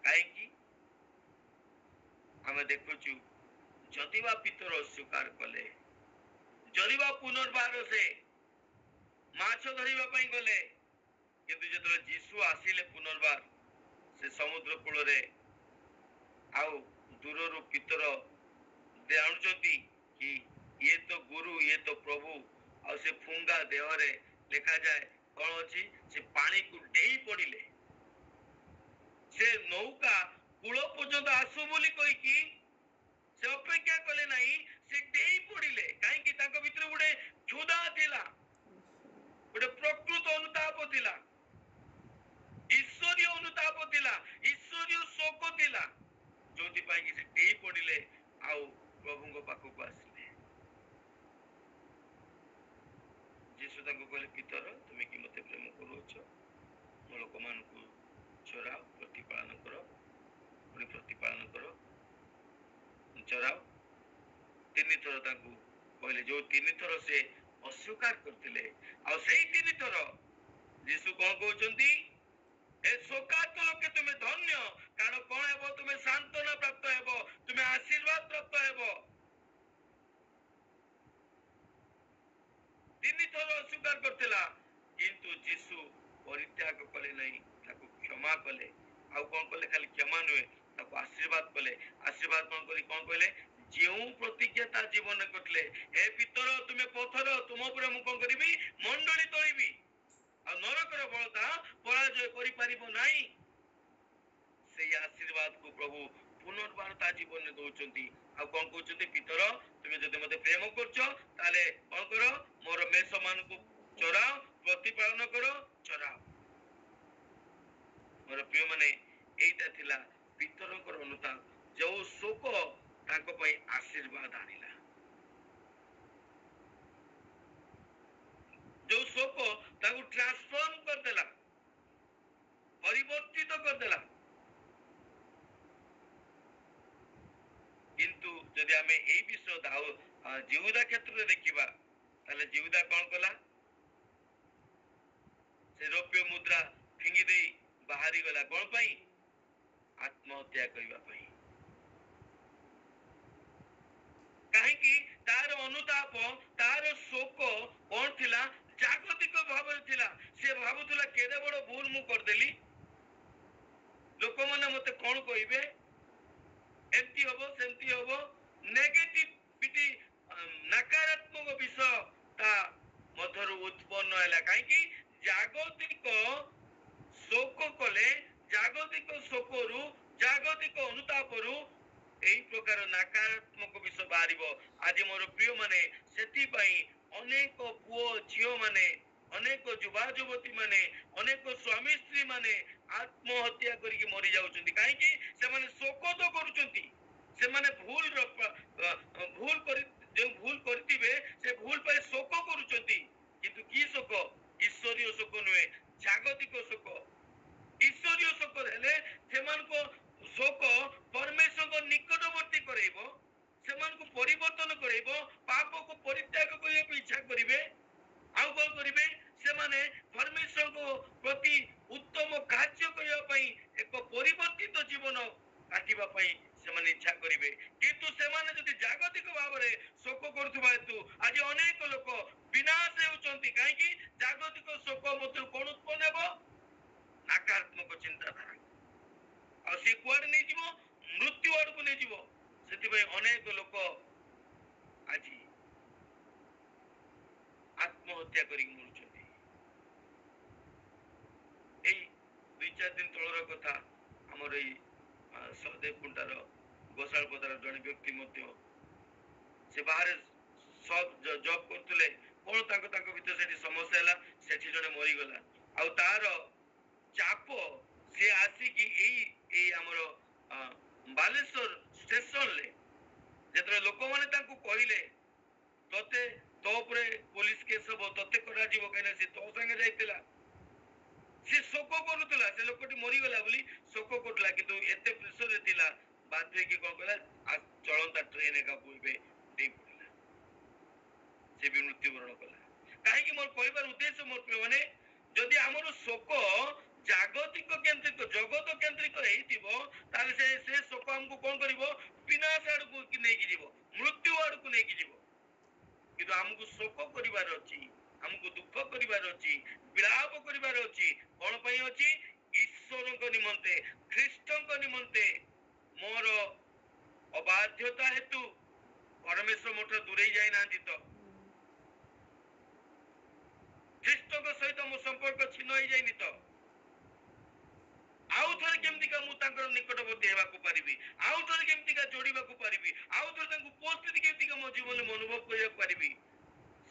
କାହିଁକି? ଆମେ ଦେଖୁଛୁ, ଯଦିବା ପିତର ଅସ୍ୱୀକାର କଲେ, ଯଦିବା ପୁନର୍ବାର ସେ ମାଛ ଧରିବା ପାଇଁ ଗଲେ, କିନ୍ତୁ ଯେତେବେଳେ ଯୀଶୁ ଆସିଲେ ପୁନର୍ବାର ସେ ସମୁଦ୍ର କୂଳରେ, ଆଉ ଦୂରରୁ ପିତର ଜାଣୁଛନ୍ତି କି ଇଏ ତ ଗୁରୁ, ଇଏ ତ ପ୍ରଭୁ। ଆଉ ସେ ଫୁଙ୍ଗା ଦେହରେ ଲେଖାଯାଏ କଣ ଅଛି? ସେ ପାଣିକୁ ଡେଇଁ ପଡିଲେ। ସେ ନୌକା କୂଳ ପର୍ଯ୍ୟନ୍ତ ଆସୁ ବୋଲି କହିକି ସେ ଅପେକ୍ଷା କଲେ ନାହିଁ, ସେ ଡେଇଁ ପଡିଲେ। କାହିଁକି? ତାଙ୍କ ଭିତରେ ଗୋଟେ କ୍ଷୁଧା ଥିଲା, ଗୋଟେ ପ୍ରକୃତ ଅନୁତାପ ଥିଲା, ଈଶ୍ୱରୀୟ ଅନୁତାପ ଥିଲା, ଈଶ୍ୱରୀୟ ଶୋକ ଥିଲା, ଯୋଉଥିପାଇଁ କି ସେ ଡେଇଁ ପଡିଲେ ଆଉ ପ୍ରଭୁଙ୍କ ପାଖକୁ ଆସିଲେ। ଯୀଶୁ ତାଙ୍କୁ କହିଲେ, ପିତର, ତୁମେ କି ମତେ ପ୍ରେମ କରୁଅଛ? ମୋ ଲୋକମାନଙ୍କୁ ଚରାଅ, ପ୍ରତିପାଳନ କର, ପୁଣି ପ୍ରତିପାଳନ କର, ଚରାଅ। 3 ଥର ତାଙ୍କୁ କହିଲେ, ଯୋଉ 3 ଥର ସେ ଅସ୍ୱୀକାର କରିଥିଲେ, ଆଉ ସେଇ 3 ଥର ଯୀଶୁ କଣ କହୁଛନ୍ତି? ଏ ଶୋକାର୍ତ ଲୋକେ ତୁମେ ଧନ୍ୟ, କାରଣ କଣ ହେବ? ତୁମେ ସାନ୍ତ୍ୱନା ପ୍ରାପ୍ତ ହେବ, ତୁମେ ଆଶୀର୍ବାଦ ପ୍ରାପ୍ତ ହେବ। 3 ଥର ଅସ୍ୱୀକାର କରିଥିଲା, କିନ୍ତୁ ଯୀଶୁ ପରିତ୍ୟାଗ କଲେ ନାହିଁ, ତାକୁ କ୍ଷମା କଲେ। ଆଉ କଣ କଲେ? ଖାଲି କ୍ଷମା ନୁହେଁ, ତାକୁ ଆଶୀର୍ବାଦ କଲେ। ଆଶୀର୍ବାଦ କଣ କରି କଣ କହିଲେ? ଯେଉଁ ପ୍ରତିଜ୍ଞା ତା ଜୀବନରେ କରିଥିଲେ, ଏ ପିତର, ତୁମେ ପଥର, ତୁମ ଉପରେ ମୁଁ କଣ କରିବି? ମଣ୍ଡଳୀ ତୋଳିବି, ଆଉ ନରକର ବଳତା ପରାଜୟ କରିପାରିବ ନାହିଁ। ସେଇ ଆଶୀର୍ବାଦକୁ ପ୍ରଭୁ ପୁନର୍ବାର ତା ଜୀବନରେ ଦଉଛନ୍ତି। ଆଉ କଣ କହୁଛନ୍ତି? ପିତର, ତୁମେ ଯଦି ମତେ ପ୍ରେମ କରୁଛ, ତାହେଲେ କଣ କର? ମୋର ମେଷ ମାନଙ୍କୁ ଚରାଅ, ପ୍ରତିପାଳନ କର, ଚରାଅ। ମୋର ପ୍ରିୟ ମାନେ, ଏଇଟା ଥିଲା ପିତରଙ୍କର ଅନୁତାପ, ଯୋଉ ଶୋକ ତାଙ୍କ ପାଇଁ ଆଶୀର୍ବାଦ ଆଣିଲା, ଯୋଉ ଶୋକ ତାକୁ ଟ୍ରାନ୍ସଫର୍ମ କରିଦେଲା, ପରିବର୍ତ୍ତିତ କରିଦେଲା। କିନ୍ତୁ ଯଦି ଆମେ ଏଇ ବିଷୟ ଜିହୁଦା କ୍ଷେତ୍ରରେ ଦେଖିବା, ତାହେଲେ ଜିହୁଦା କଣ କଲା? ସେ ରୌପ୍ୟ ମୁଦ୍ରା ଫିଙ୍ଗି ଦେଇ ବାହାରି ଗଲା। କଣ ପାଇଁ? ଆତ୍ମହତ୍ୟା କରିବା ପାଇଁ। କାହିଁକି? ତାର ଅନୁତାପ, ତାର ଶୋକ କଣ ଥିଲା? ଜାଗତିକ ଭାବରେ ଥିଲା। ସେ ଭାବୁଥିଲା, କେତେ ବଡ ଭୁଲ ମୁଁ କରିଦେଲି, ଲୋକମାନେ ମତେ କଣ କହିବେ, ଏମିତି ହବ, ସେମିତି ହବ। ନେଗେଟିଭିଟି, ନକାରାତ୍ମକ ବିଷୟ ତା ମଧ୍ୟରୁ ଉତ୍ପନ୍ନ ହେଲା। କାହିଁକି? ଜାଗତିକ ଶୋକ କଲେ, ଜାଗତିକ ଶୋକରୁ, ଜାଗତିକ ଅନୁତାପରୁ ଏଇ ପ୍ରକାର ନକାରାତ୍ମକ ବିଷୟ ବାହାରିବ। ଆଜି ମୋର ପ୍ରିୟ ମାନେ, ସେଥିପାଇଁ ଅନେକ ପୁଅ ଝିଅ ମାନେ, ଅନେକ ଯୁବା ଯୁବତୀ ମାନେ, ଅନେକ ସ୍ୱାମୀ ସ୍ତ୍ରୀ ମାନେ ଆତ୍ମହତ୍ୟା କରିକି ମରି ଯାଉଛନ୍ତି। କାହିଁକି? ସେମାନେ ଶୋକ ତ କରୁଛନ୍ତି, ସେମାନେ ଭୁଲ କରିଥିବେ, ସେ ଭୁଲ ପାଇଁ ଶୋକ କରୁଛନ୍ତି। କିନ୍ତୁ କି ଶୋକ? ଈଶ୍ୱରୀୟ ଶୋକ ନୁହେଁ, ଜାଗତିକ ଶୋକ। ଈଶ୍ୱରୀୟ ଶୋକ ହେଲେ ସେମାନଙ୍କ ଶୋକ କରାଇବ, ସେମାନଙ୍କୁ ପରିବର୍ତ୍ତନ କରାଇବ, ପାପକୁ ପରିତ୍ୟାଗ କରିବାକୁ ଇଚ୍ଛା କରିବେ। ଆଉ କଣ କରିବେ? ସେମାନେ ପରମେଶ୍ୱରଙ୍କ ପ୍ରତି ଉତ୍ତମ କାର୍ଯ୍ୟ କରିବା ପାଇଁ ଏକ ପରିବର୍ତ୍ତିତ ଜୀବନ କାଟିବା ପାଇଁ ସେମାନେ ଇଚ୍ଛା କରିବେ। କିନ୍ତୁ ସେମାନେ ଯଦି ଜାଗତିକ ଭାବରେ ଶୋକ କରୁଥିବା ହେତୁ ଆଜି ଅନେକ ଲୋକ ବିନାଶ ହେଉଛନ୍ତି। କାହିଁକି? ଜାଗତିକ ଶୋକ ମଧ୍ୟରୁ କଣ ଉତ୍ପନ୍ନ ହେବ? ନକାରାତ୍ମକ ଚିନ୍ତାଧାରା। ଆଉ ସେ କୁଆଡେ ନେଇଯିବ? ମୃତ୍ୟୁ ଆଡକୁ ନେଇଯିବ। ସେଥିପାଇଁ ଅନେକ ଲୋକ ଆଜି ଆତ୍ମହତ୍ୟା କରିକି ମରୁଛନ୍ତି। ଏଇ 2-4 ଦିନ ତଳର କଥା, ଆମର ଏଇ ସହଦେବ କୁଣ୍ଡାର ଗୋଶାଳପଦାର ଜଣେ ବ୍ୟକ୍ତି ମଧ୍ୟ ସେ ବାହାରେ ଜବ କରୁଥିଲେ। କଣ ତାଙ୍କ ଭିତରେ ସେଠି ସମସ୍ୟା ହେଲା, ସେଠି ଜଣେ ମରିଗଲା। ଆଉ ତାର ଚାପ ସେ ଆସିକି ଏଇ ଆମର ବାଲେଶ୍ୱର ଷ୍ଟେସନରେ ଯେତେବେଳେ ଲୋକମାନେ ତାଙ୍କୁ କହିଲେ ତତେ ତୋ ଉପରେ ପୋଲିସ କେସ୍ ହବ, ତତେ କରାଯିବ, କାହିଁକିନା ସେ ତୋ ସାଙ୍ଗେ ଯାଇଥିଲା। ସେ ଶୋକ କରୁଥିଲା, ସେ ଲୋକଟି ମରିଗଲା ବୋଲି ଶୋକ କରୁଥିଲା। କିନ୍ତୁ ଏତେ ପ୍ରେସରରେ ଥିଲା, ବାଧ୍ୟ ହେଇକି କଣ କଲା, ଚଳନ୍ତା ଟ୍ରେନ ଏକା ଏବେ ଦେଇ ପଡିଲା, ସେ ବି ମୃତ୍ୟୁବରଣ କଲା। କାହିଁକି? ମୋର କହିବାର ଉଦ୍ଦେଶ୍ୟ ମୋର ପ୍ରିୟମାନେ, ଯଦି ଆମର ଶୋକ ଜାଗତିକ କେନ୍ଦ୍ରିକ, ଜଗତ କେନ୍ଦ୍ରିକ ହେଇଥିବ, ତାହେଲେ ସେ ଶୋକ ଆମକୁ କଣ କରିବ? ବିନାଶ ଆଡକୁ ନେଇକି ଯିବ, ମୃତ୍ୟୁ ଆଡକୁ ନେଇକି ଯିବ। କିନ୍ତୁ ଆମକୁ ଶୋକ କରିବାର ଅଛି, ଆମକୁ ଦୁଃଖ କରିବାର ଅଛି, ବିଳାପ କରିବାର ଅଛି। କଣ ପାଇଁ ଅଛି? ଈଶ୍ୱରଙ୍କ ନିମନ୍ତେ, ଖ୍ରୀଷ୍ଟଙ୍କ ନିମନ୍ତେ। ମୋର ଅବାଧ୍ୟତା ହେତୁ ପରମେଶ୍ୱର ମୋଠୁ ଦୂରେଇ ଯାଇନାହାନ୍ତି ତ? ଖ୍ରୀଷ୍ଟଙ୍କ ସହିତ ମୋ ସମ୍ପର୍କ ଛିନ୍ନ ହେଇଯାଇନି ତ? ଆଉ ଥରେ କେମିତିକା ମୁଁ ତାଙ୍କର ନିକଟବର୍ତ୍ତୀ ହେବାକୁ ପାରିବି? ଆଉ ଥରେ କେମିତିକା ଯୋଡ଼ିବାକୁ ପାରିବି? ଆଉ ଥରେ ତାଙ୍କୁ ଉପସ୍ଥିତି କେମିତିକା ମୋ ଜୀବନରେ ଅନୁଭବ କରିବାକୁ ପାରିବି?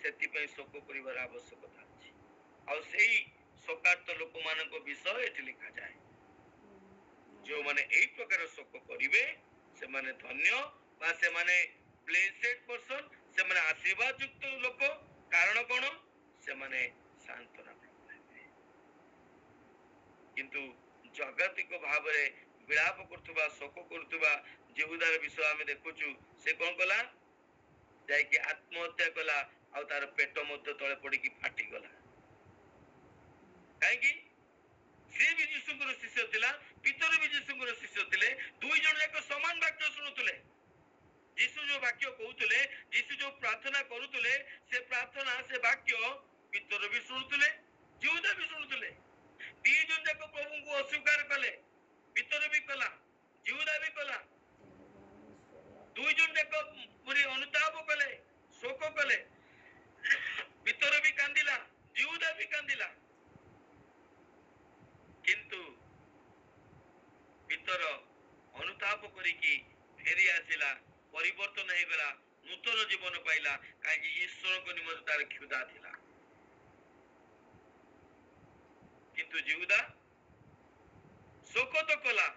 ସେଥିପାଇଁ ଶୋକ କରିବାର ଆବଶ୍ୟକତା ଅଛି। ଆଉ ସେଇ ଶୋକାର୍ତ ଲୋକମାନଙ୍କ ବିଷୟ ଏଠି ଲେଖାଯାଏ। ଯେଉଁମାନେ ଏଇ ପ୍ରକାର ଶୋକ କରିବେ ସେମାନେ ଧନ୍ୟ, ବା ସେମାନେ ବ୍ଲେସେଡ ପର୍ସନ, ସେମାନେ ଆଶୀର୍ବାଦ ଯୁକ୍ତ ଲୋକ। କାରଣ କଣ? ସେମାନେ ସାନ୍ତ୍ୱନା ପ୍ରାପ୍ତ ହେବେ। କିନ୍ତୁ ଜାଗତିକ ଭାବରେ ବିଳାପ କରୁଥିବା, ଶୋକ କରୁଥିବା ଯେହୁଦାର ବିଷୟ ଆମେ ଦେଖୁଛୁ। ସେ କଣ କଲା? ଯାଇକି ଆତ୍ମହତ୍ୟା କଲା, ଆଉ ତାର ପେଟ ମଧ୍ୟ ତଳେ ପଡିକି ଫାଟିଗଲା। କାହିଁକି? ସିଏ ବି ଯୀଶୁଙ୍କର ଶିଷ୍ୟ ଥିଲା, ପିତର ବି ଯୀଶୁଙ୍କର ଶିଷ୍ୟ ଥିଲେ। ଦୁଇ ଜଣ ଯାକ ସମାନ ବାକ୍ୟ ଶୁଣୁଥିଲେ। ଯୀଶୁ ଯୋଉ ବାକ୍ୟ କହୁଥିଲେ, ଯୀଶୁ ଯୋଉ ପ୍ରାର୍ଥନା କରୁଥିଲେ, ସେ ପ୍ରାର୍ଥନା, ସେ ବାକ୍ୟ ପିତର ବି ଶୁଣୁଥିଲେ, ଯେହୁଦା ବି ଶୁଣୁଥିଲେ। ଦି ଜଣ ଯାକ ପ୍ରଭୁଙ୍କୁ ଅସ୍ୱୀକାର କଲେ, ପିତର ବି କଲା, ଯେହୁଦା ବି କଲା। ଦୁଇ ଜଣ ଯାକ ପୁରୀ ଅନୁତାପ କଲେ, ଶୋକ କଲେ। ପିତର ବି କାନ୍ଦିଲା, ଯେହୁଦା ବି କାନ୍ଦିଲା। କିନ୍ତୁ ପିତର ଅନୁତାପ କରିକି ଫେରି ଆସିଲା, ପରିବର୍ତ୍ତନ ହେଇଗଲା, ନୂତନ ଜୀବନ ପାଇଲା। କାହିଁକି? ଈଶ୍ୱରଙ୍କ ନିମନ୍ତେ ତାର କ୍ଷୁଧା ଥିଲା। କିନ୍ତୁ ଯେହୁଦା ଶୋକ ତ କଲା,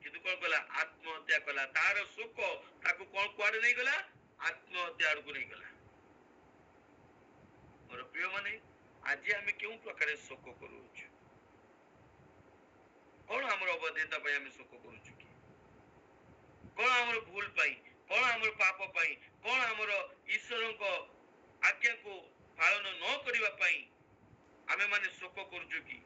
କିନ୍ତୁ କଣ କଲା? ଆତ୍ମହତ୍ୟା କଲା। ତାର ଶୋକ ତାକୁ କଣ କୁଆଡେ ନେଇଗଲା? ଆତ୍ମହତ୍ୟା ଆଡକୁ ନେଇଗଲା। ମୋର ପ୍ରିୟ ମାନେ, ଆଜି ଆମେ କେଉଁ ପ୍ରକାର ଶୋକ କରୁଛୁ? କଣ ଆମର ଅବଧ୍ୟତା ପାଇଁ ଆମେ ଶୋକ କରୁଛୁ କି? କଣ ଆମର ଭୁଲ ପାଇଁ? କଣ ଆମର ପାପ ପାଇଁ? କଣ ଆମର ଈଶ୍ୱରଙ୍କ ଆଜ୍ଞାକୁ ପାଳନ ନ କରିବା ପାଇଁ ଆମେ ମାନେ ଶୋକ କରୁଛୁ କି?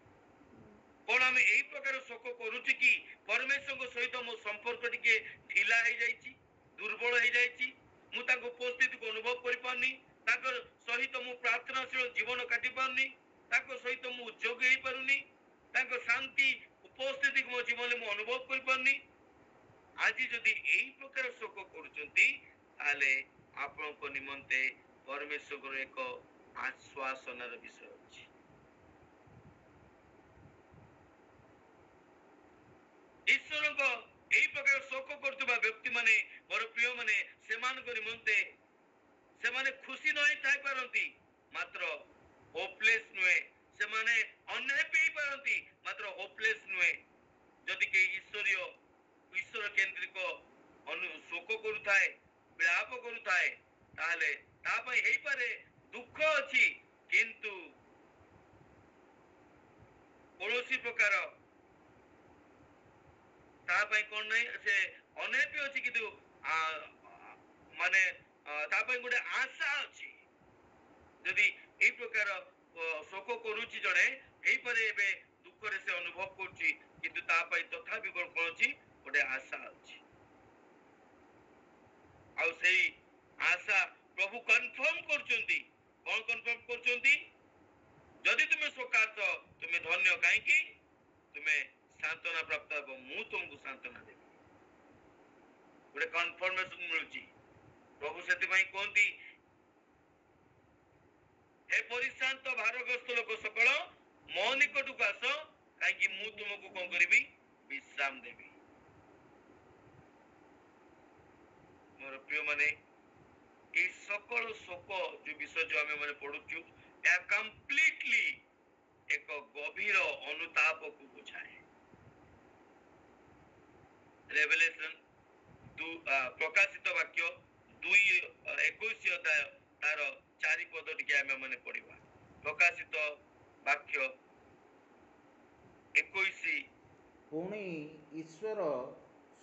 କଣ ଆମେ ଏଇ ପ୍ରକାର ଶୋକ କରୁଛୁ କି ପରମେଶ୍ୱରଙ୍କ ସହିତ ମୋ ସମ୍ପର୍କ ଟିକେ ଢିଲା ହେଇଯାଇଛି, ଦୁର୍ବଳ ହେଇଯାଇଛି, ମୁଁ ତାଙ୍କ ଉପସ୍ଥିତିକୁ ଅନୁଭବ କରିପାରୁନି, ତାଙ୍କ ସହିତ ମୁଁ ପ୍ରାର୍ଥନାଶୀଳ ଜୀବନ କାଟି ପାରୁନି, ତାଙ୍କ ସହିତ ମୁଁ ଉଦ୍ଯୋଗ ହେଇପାରୁନି, ତାଙ୍କ ଶାନ୍ତି ଉପସ୍ଥିତିକୁ ମୋ ଜୀବନରେ ମୁଁ ଅନୁଭବ କରିପାରୁନି। ଆଜି ଯଦି ଏଇ ପ୍ରକାର ଶୋକ କରୁଛନ୍ତି, ତାହେଲେ ଆପଣଙ୍କ ନିମନ୍ତେ ପରମେଶ୍ୱରଙ୍କର ଏକ ଆଶ୍ୱାସନାର ବିଷୟ ଅଛି। ଈଶ୍ୱରଙ୍କ ଏଇ ପ୍ରକାର ଶୋକ କରୁଥିବା ବ୍ୟକ୍ତି ମାନେ, ମୋର ପ୍ରିୟ ମାନେ, ସେମାନଙ୍କ ନିମନ୍ତେ ସେମାନେ ଖୁସି ନ ହେଇଥାଇପାରନ୍ତି, ମାତ୍ର ହୋପଲେସ୍ ନୁହେଁ। ସେମାନେ ଅନହ୍ୟାପି ହେଇପାରନ୍ତି, ମାତ୍ର ହୋପଲେସ୍ ନୁହେଁ। ଯଦି କେହି ଈଶ୍ୱର କେନ୍ଦ୍ରିକ ଶୋକ କରୁଥାଏ, ବିଳାପ କରୁଥାଏ, ତାହେଲେ ତା ପାଇଁ ହେଇପାରେ ଦୁଃଖ ଅଛି, କିନ୍ତୁ କୌଣସି ପ୍ରକାର ତା ପାଇଁ କଣ ନାହିଁ, ସେ ଅନହ୍ୟାପି ଅଛି, କିନ୍ତୁ ମାନେ ତା ପାଇଁ ଗୋଟେ ଆଶା ଅଛି। ଯଦି এই ପ୍ରକାର ଶୋକ କରୁଛି ଜଣେ, এইପରି ଏବେ ଦୁଃଖରେ ସେ ଅନୁଭବ କରୁଛି, କିନ୍ତୁ ତା ପାଇଁ ତଥାପି କଣ ଅଛି, ଗୋଟେ ଆଶା ଅଛି। ଆଉ ସେଇ ଆଶା ପ୍ରଭୁ କନଫର୍ମ କରୁଛନ୍ତି। କଣ କନଫର୍ମ କରୁଛନ୍ତି? ଯଦି ତୁମେ ଶୋକାର୍ଥ, ତୁମେ ଧନ୍ୟ, କାହିଁକି? ତୁମେ ସାନ୍ତ୍ୱନା ପ୍ରାପ୍ତ ହେବ, ମୁଁ ତୁମକୁ ସାନ୍ତ୍ୱନା ଦେବି। ଗୋଟେ କନଫର୍ମେସନ ମିଳୁଛି। ପ୍ରଭୁ ସେଥିପାଇଁ କୁହନ୍ତି, ହେ ପରିଶ୍ରାନ୍ତ ଭାରଗ୍ରସ୍ତ ଲୋକ ସକଳ ମୋ ନିକଟକୁ ଆସ, କାହିଁକି ମୁଁ ତୁମକୁ କଣ କରିବି? ବିଶ୍ରାମ ଦେବି। ମୋର ପ୍ରିୟ ମାନେ, এই সকল শোক যে বিষয় যে আমি মানে পড়ুଛୁ, ଏହା କମ୍ପ୍ଲିଟଲି ଏକ ଗଭୀର ଅନୁତାପକୁ ବୁଝାଏ। ରେଭେଲେସନ ପ୍ରକାଶିତ ବାକ୍ୟ 2:21 ଅଧ୍ୟାୟ ତାର 4 ପଦ ଟିକେ ଆମେ ମାନେ ପଢିବା। ପ୍ରକାଶିତ ବାକ୍ୟ 21। ପୁଣି ଈଶ୍ୱର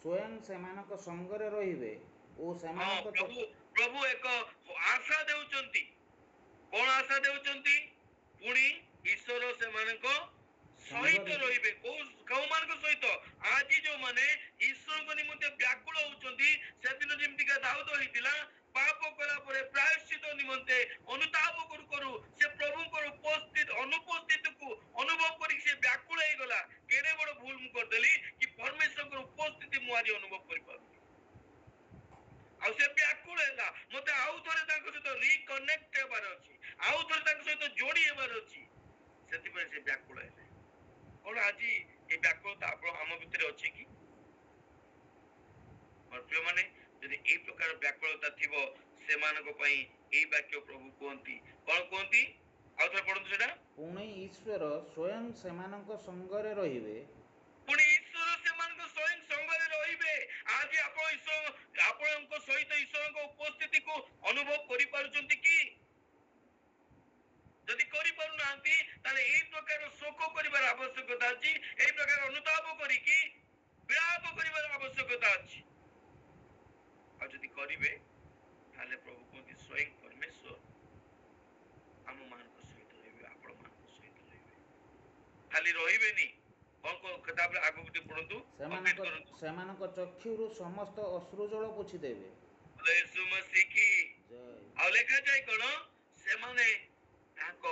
ସ୍ୱୟଂ ସେମାନଙ୍କ ସଙ୍ଗରେ ରହିବେ ଓ ସେମାନଙ୍କ ପ୍ରଭୁ ଏକ ଆଶା ଦେଉଛନ୍ତି। କଣ ଆଶା ଦେଉଛନ୍ତି? ପୁଣି ଈଶ୍ୱର ସେମାନଙ୍କ ସହିତ ରହିବେ। କୋଉମାନଙ୍କ ସହିତ? ଆଜି ଯୋଉମାନେ ଈଶ୍ୱରଙ୍କ ନିମନ୍ତେ ବ୍ୟାକୁଳ ହଉଛନ୍ତି, ସେଦିନ ଯେମିତିକା ଦାଉଦ ହେଇଥିଲା, ପାପ କଲା ପରେ ପ୍ରାୟଶ୍ଚିତ ନିମନ୍ତେ ଅନୁତାପ କରୁ କରୁ ସେ ପ୍ରଭୁଙ୍କର ଅନୁପସ୍ଥିତିକୁ ଅନୁଭବ କରିକି ସେ ବ୍ୟାକୁଳ ହେଇଗଲା। କେଡ଼େ ବଡ ଭୁଲ ମୁଁ କରିଦେଲି କି ପରମେଶ୍ୱରଙ୍କର ଉପସ୍ଥିତି ମୁଁ ଆଜି ଅନୁଭବ କରିପାରୁନି। ଆଉ ସେ ବ୍ୟାକୁଳ ହେଲା, ମତେ ଆଉ ଥରେ ତାଙ୍କ ସହିତ ରିକନେକ୍ଟ ହେବାର ଅଛି, ଆଉ ଥରେ ତାଙ୍କ ସହିତ ଯୋଡି ହେବାର ଅଛି। ସେଥିପାଇଁ ସେ ବ୍ୟାକୁଳ ହେଲେ। କଣ ଆଜି ଏ ବ୍ୟାକୁଳତା ଆମ ଭିତରେ ଅଛି କି? ମୋର ପ୍ରିୟ ମାନେ, ଯଦି এই ପ୍ରକାର ବ୍ୟାକୁଳତା ଥିବ, ସେମାନଙ୍କ ପାଇଁ এই ବାକ୍ୟ ପ୍ରଭୁ କୁହନ୍ତି। କଣ କୁହନ୍ତି? ଆଉ ଥରେ ପଢନ୍ତୁ ସେଟା। ପୁଣି ଈଶ୍ୱର ସ୍ୱୟଂ ସେମାନଙ୍କ ସଙ୍ଗରେ ରହିବେ। ପୁଣି ଈଶ୍ୱର ସେମାନଙ୍କ ସ୍ୱୟଂ ସଙ୍ଗରେ ରହିବେ। ଆଜି ଆପଣଙ୍କ ସହିତ ଈଶ୍ୱରଙ୍କ ଉପସ୍ଥିତିକୁ ଅନୁଭବ କରିପାରୁଛନ୍ତି କି? ଯଦି କରିପାରୁନାହାନ୍ତି, ତାହେଲେ এই ପ୍ରକାର ଶୋକ କରିବାର ଆବଶ୍ୟକତା ଅଛି। এই ପ୍ରକାର ଅନୁତାପ କରିକି ବିଳାପ କରିବାର ଆବଶ୍ୟକତା ଅଛି। ଆଉ ଯଦି କରିବେ, ତାହେଲେ ପ୍ରଭୁ କୁହନ୍ତି ସ୍ୱୟଂ ପରମେଶ୍ୱର ଆମ ମାନଙ୍କ ସହିତ ରହିବେ, ଆପଣ ମାନଙ୍କ ସହିତ ରହିବେ। ଖାଲି ରହିବେନି, ତାପରେ ଆଗକୁ ଟିକେ ପଢନ୍ତୁ, ସେମାନଙ୍କ ଚକ୍ଷୁରୁ ସମସ୍ତ ଅଶ୍ରୁଜଳ ପୋଛିଦେବେ। ଯୀଶୁ ମସିହ କି ଆଉ ଲେଖାଯାଏ କଣ? ସେମାନେ ତାଙ୍କ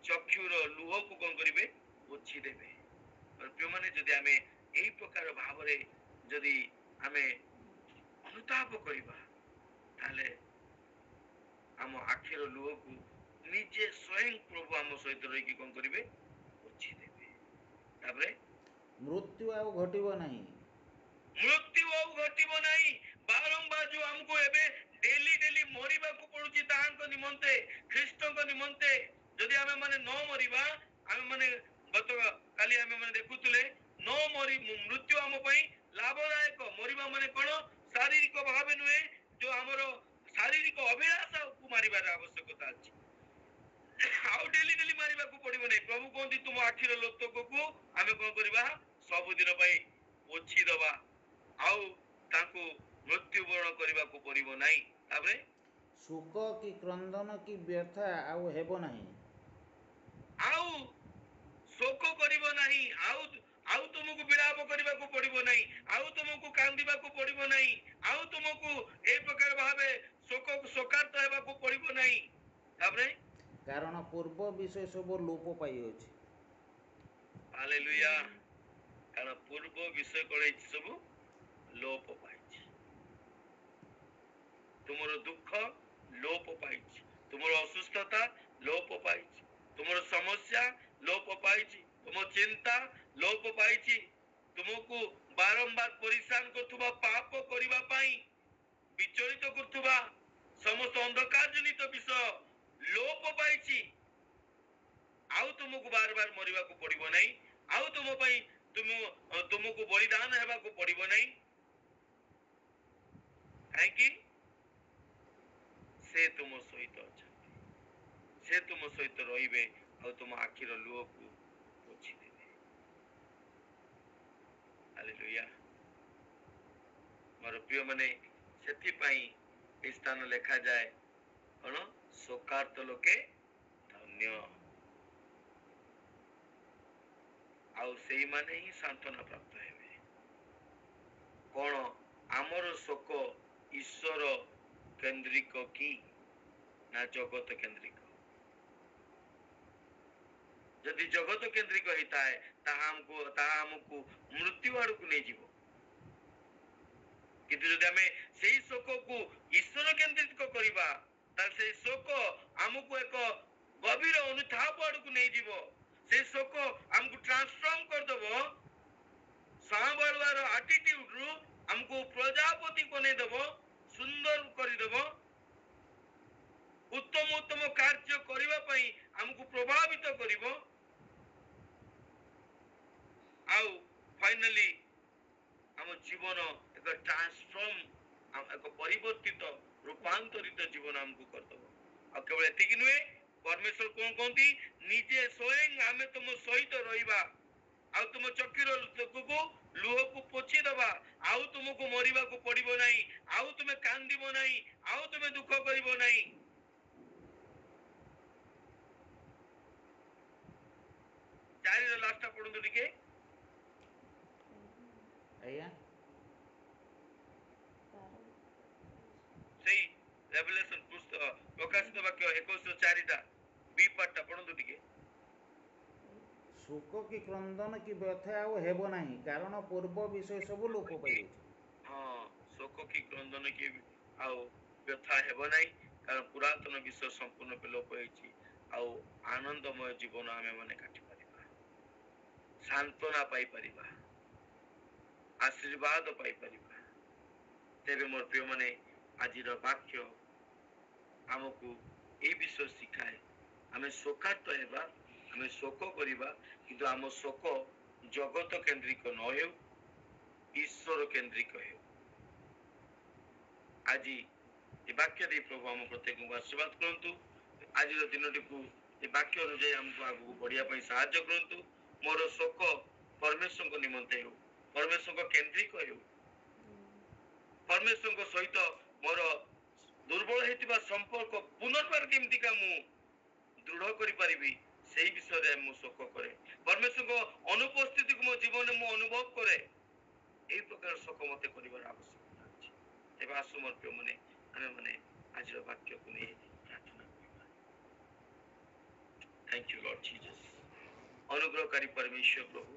ଚକ୍ଷୁର ଲୁହକୁ କଣ କରିବେ? ପୋଛିଦେବେ। ପ୍ରିୟମାନେ, ଯଦି ଆମେ এই ପ୍ରକାର ଭାବରେ ଯଦି ଆମେ ଅନୁତାପ କରିବା, ତାହେଲେ ଆମ ଆଖିର ଲୁହକୁ ନିଜେ ସ୍ୱୟଂ ପ୍ରଭୁ ଆମ ସହିତ ରହିକି କଣ କରିବେ? ପୋଛିଦେବେ। ତାପରେ ମୃତ୍ୟୁ ଆଉ ଘଟିବ ନାହିଁ। ମୃତ୍ୟୁ ଆଉ ଘଟିବ ନାହିଁ। ବାରମ୍ବାର ଯୋଉ ଆମକୁ ଏବେ ଡେଲି ମରିବାକୁ ପଡୁଛି ତାହାଙ୍କ ନିମନ୍ତେ, ଖ୍ରୀଷ୍ଟଙ୍କ ନିମନ୍ତେ, ଯଦି ଆମେ ମାନେ ନ ମରିବା, ଆମେ ମାନେ କାଲି ଆମେ ମାନେ ଦେଖୁଥିଲେ, ମୃତ୍ୟୁ ଆମ ପାଇଁ ଲାଭଦାୟକ। ମରିବା ମାନେ କଣ? ଶାରୀରିକ ଭାବେ ନୁହେଁ, ଯୋଉ ଆମର ଶାରୀରିକ ଅଭିଳାଷକୁ ମାରିବାର ଆବଶ୍ୟକତା ଅଛି। ଆଉ ଡେଲି ମାରିବାକୁ ପଡିବ ନାହିଁ। ପ୍ରଭୁ କୁହନ୍ତି ତୁମ ଆଖିର ଲୋତକକୁ ଆମେ କଣ କରିବା? ସବୁଦିନ ପାଇଁ ପୋଛିଦବା, ଆଉ ତାଙ୍କୁ ମୃତ୍ୟୁବରଣ କରିବାକୁ ପଡିବ ନାହିଁ। ତାପରେ ଶୋକ କି କ୍ରନ୍ଦନ କି ବ୍ୟଥା ଆଉ ହେବ ନାହିଁ। ଆଉ ଶୋକ କରିବ ନାହିଁ, ଆଉ ତୁମକୁ ବିଳାପ କରିବାକୁ ପଡିବ ନାହିଁ, ଆଉ ତୁମକୁ କାନ୍ଦିବାକୁ ପଡିବ ନାହିଁ, ଆଉ ତୁମକୁ এই ପ୍ରକାର ଭାବେ ଶୋକାର୍ତ ହେବାକୁ ପଡିବ ନାହିଁ। ତାପରେ କାରଣ ପୂର୍ବ ବିଷୟ ସବୁ ଲୋପ ପାଇଅଛି। ହାଲେଲୁୟା। କାରଣ ପୂର୍ବ ବିଷୟ କଣ ହେଇଛି? ସବୁ ଲୋପ ପାଇଛି। ତୁମର ଦୁଃଖ ଲୋପ ପାଇଛି, ତୁମର ଅସୁସ୍ଥତା ଲୋପ ପାଇଛି, ତୁମର ସମସ୍ୟା ଲୋପ ପାଇଛି, ତୁମ ଚିନ୍ତା ଲୋପ ପାଇଛି। ତୁମକୁ ବାରମ୍ବାର ପରିଶ୍ରାମ କରୁଥିବା, ପାପ କରିବା ପାଇଁ ବିଚଳିତ କରୁଥିବା ସମସ୍ତ ଅନ୍ଧକାର ଜନିତ ବିଷୟ ଲୋପ ପାଇଛି। ଆଉ ତୁମକୁ ବାର ମରିବାକୁ ପଡିବ ନାହିଁ, ଆଉ ତୁମକୁ ବଳିଦାନ ହେବାକୁ ପଡିବ ନାହିଁ। କାହିଁକି? ସେ ତୁମ ସହିତ ଅଛନ୍ତି, ସେ ତୁମ ସହିତ ରହିବେ, ଆଉ ତୁମ ଆଖିର ଲୁହକୁ ପୋଛିଦେବେ। ହାଲେଲୁୟା। ମୋର ପ୍ରିୟ ମାନେ, ସେଥିପାଇଁ ଏ ସ୍ଥାନ ଲେଖାଯାଏ କଣ ଶୋକାର୍ତ ଲୋକେ ଧନ୍ୟ, ଆଉ ସେଇମାନେ ହିଁ ସାନ୍ତ୍ୱନା ପ୍ରାପ୍ତ ହେବେ। କଣ ଆମର ଶୋକ ଈଶ୍ୱର କେନ୍ଦ୍ରିକ କି ନା ଜଗତ କେନ୍ଦ୍ରିକ? ଯଦି ଜଗତ କେନ୍ଦ୍ରିକ ହେଇଥାଏ ତାହା ଆମକୁ ମୃତ୍ୟୁ ଆଡକୁ ନେଇଯିବ। କିନ୍ତୁ ଯଦି ଆମେ ସେଇ ଶୋକକୁ ଈଶ୍ୱର କେନ୍ଦ୍ରିକ କରିବା ତାହେଲେ ସେଇ ଶୋକ ଆମକୁ ଏକ ଗଭୀର ଅନୁତାପ ଆଡକୁ ନେଇଯିବ। ସେଇ ଶୋକ ଆମକୁ ଟ୍ରାନ୍ସଫର୍ମ କରିଦବ, ସାଁବାଳୁଆର ଆଟିଟ୍ୟୁଡରୁ ଆମକୁ ପ୍ରଜାପତି ବନେଇଦବ, ସୁନ୍ଦର କରିଦବ, ଉତ୍ତମ ଉତ୍ତମ କାର୍ଯ୍ୟ କରିବା ପାଇଁ ଆମକୁ ପ୍ରଭାବିତ କରିବ, ଆଉ ଫାଇନାଲି ଆମ ଜୀବନ ଏକ ଟ୍ରାନ୍ସଫର୍ମ, ଏକ ପରିବର୍ତ୍ତିତ ରୂପାନ୍ତରିତ ଜୀବନ ଆମକୁ କରିଦବ। ଆଉ କେବଳ ଏତିକି ନୁହେଁ, ପରମେଶ୍ୱର କଣ କହନ୍ତି, ନିଜେ ସ୍ୱୟଂ ଆମେ ତୁମ ସହିତ ରହିବା, ଆଉ ତୁମ ଚକ୍ଷୁର ଲୁହକୁ ପୋଛିଦବା, ଆଉ ତୁମକୁ ମରିବାକୁ ପଡିବ ନାହିଁ, ଆଉ ତୁମେ କାନ୍ଦିବ ନାହିଁ, ଆଉ ତୁମେ ଦୁଃଖ କରିବ ନାହିଁ। ଚାରିର ଲାଷ୍ଟଟା ପଢନ୍ତୁ ଟିକେ। ଆଜ୍ଞା ସେଇ ରେଭେଲେସନ ପୁସ୍ତକ ପ୍ରକାଶିତ ବାକ୍ୟ 21:4 ବି ପାର୍ଟଟା ପଢନ୍ତୁ ଟିକେ। ଶୋକ କି କ୍ରନ୍ଦନ କି ବ୍ୟଥା ଆଉ ହେବ ନାହିଁ, କାରଣ ପୂର୍ବ ବିଷୟ ସବୁ ଲୋପ ପାଇଯାଇଛି। ହଁ, ଶୋକ କି କ୍ରନ୍ଦନ କି ଆଉ ବ୍ୟଥା ହେବ ନାହିଁ, କାରଣ ପୁରାତନ ବିଷୟ ସମ୍ପୂର୍ଣ୍ଣ ଲୋପ ହେଇଛି, ଆଉ ଆନନ୍ଦମୟ ଜୀବନ ଆମେ ମାନେ କାଟିପାରିବା, ସାନ୍ତ୍ୱନା ପାଇପାରିବା, ଆଶୀର୍ବାଦ ପାଇପାରିବା। ତେବେ ମୋର ପ୍ରିୟମାନେ, ଆଜିର ବାକ୍ୟ ଆମକୁ এই ବିଷୟ ଶିଖାଏ, ଆମେ ଶୋକାର୍ତ ହେବା, ଆମେ ଶୋକ କରିବା, କିନ୍ତୁ ଆମ ଶୋକ ଜଗତ କେନ୍ଦ୍ରିକ ନ ହେଉ, ଈଶ୍ୱର କେନ୍ଦ୍ରିକ ହେଉ। ଆଜି ଏ ବାକ୍ୟ ଦେଇ ପ୍ରଭୁ ଆମ ପ୍ରତ୍ୟେକଙ୍କୁ ଆଶୀର୍ବାଦ କରନ୍ତୁ। ଆଜିର ଦିନଟିକୁ ଏ ବାକ୍ୟ ଅନୁଯାୟୀ ଆମକୁ ଆଗକୁ ବଢିବା ପାଇଁ ସାହାଯ୍ୟ କରନ୍ତୁ। ମୋର ଶୋକ ପରମେଶ୍ୱରଙ୍କ ନିମନ୍ତେ ହେଉ, ପରମେଶ୍ୱରଙ୍କ କେନ୍ଦ୍ରିକ ହେଉ, ପରମେଶ୍ୱରଙ୍କ ସହିତ ମୋର ଦୁର୍ବଳ ହେଇଥିବା ସମ୍ପର୍କ ପୁନର୍ବାର କେମିତିକା ମୁଁ ଦୃଢ କରିପାରିବି, ସେଇ ବିଷୟରେ ମୁଁ ଶୋକ କରେ। ପରମେଶ୍ୱରଙ୍କ ଅନୁପସ୍ଥିତିକୁ ମୋ ଜୀବନରେ ମୁଁ ଅନୁଭବ କରେ। এই ପ୍ରକାର ଶୋକ ମତେ କରିବାର ଆବଶ୍ୟକତା ଅଛି। ତେବେ ଆସୁ ମୋର ପ୍ରିୟମାନେ, ଆମେ ମାନେ ଆଜିର ବାକ୍ୟକୁ ନେଇ ପ୍ରାର୍ଥନା କରିବା। Thank you Lord Jesus. अनुग्रहकारी परमेश्वर प्रभु,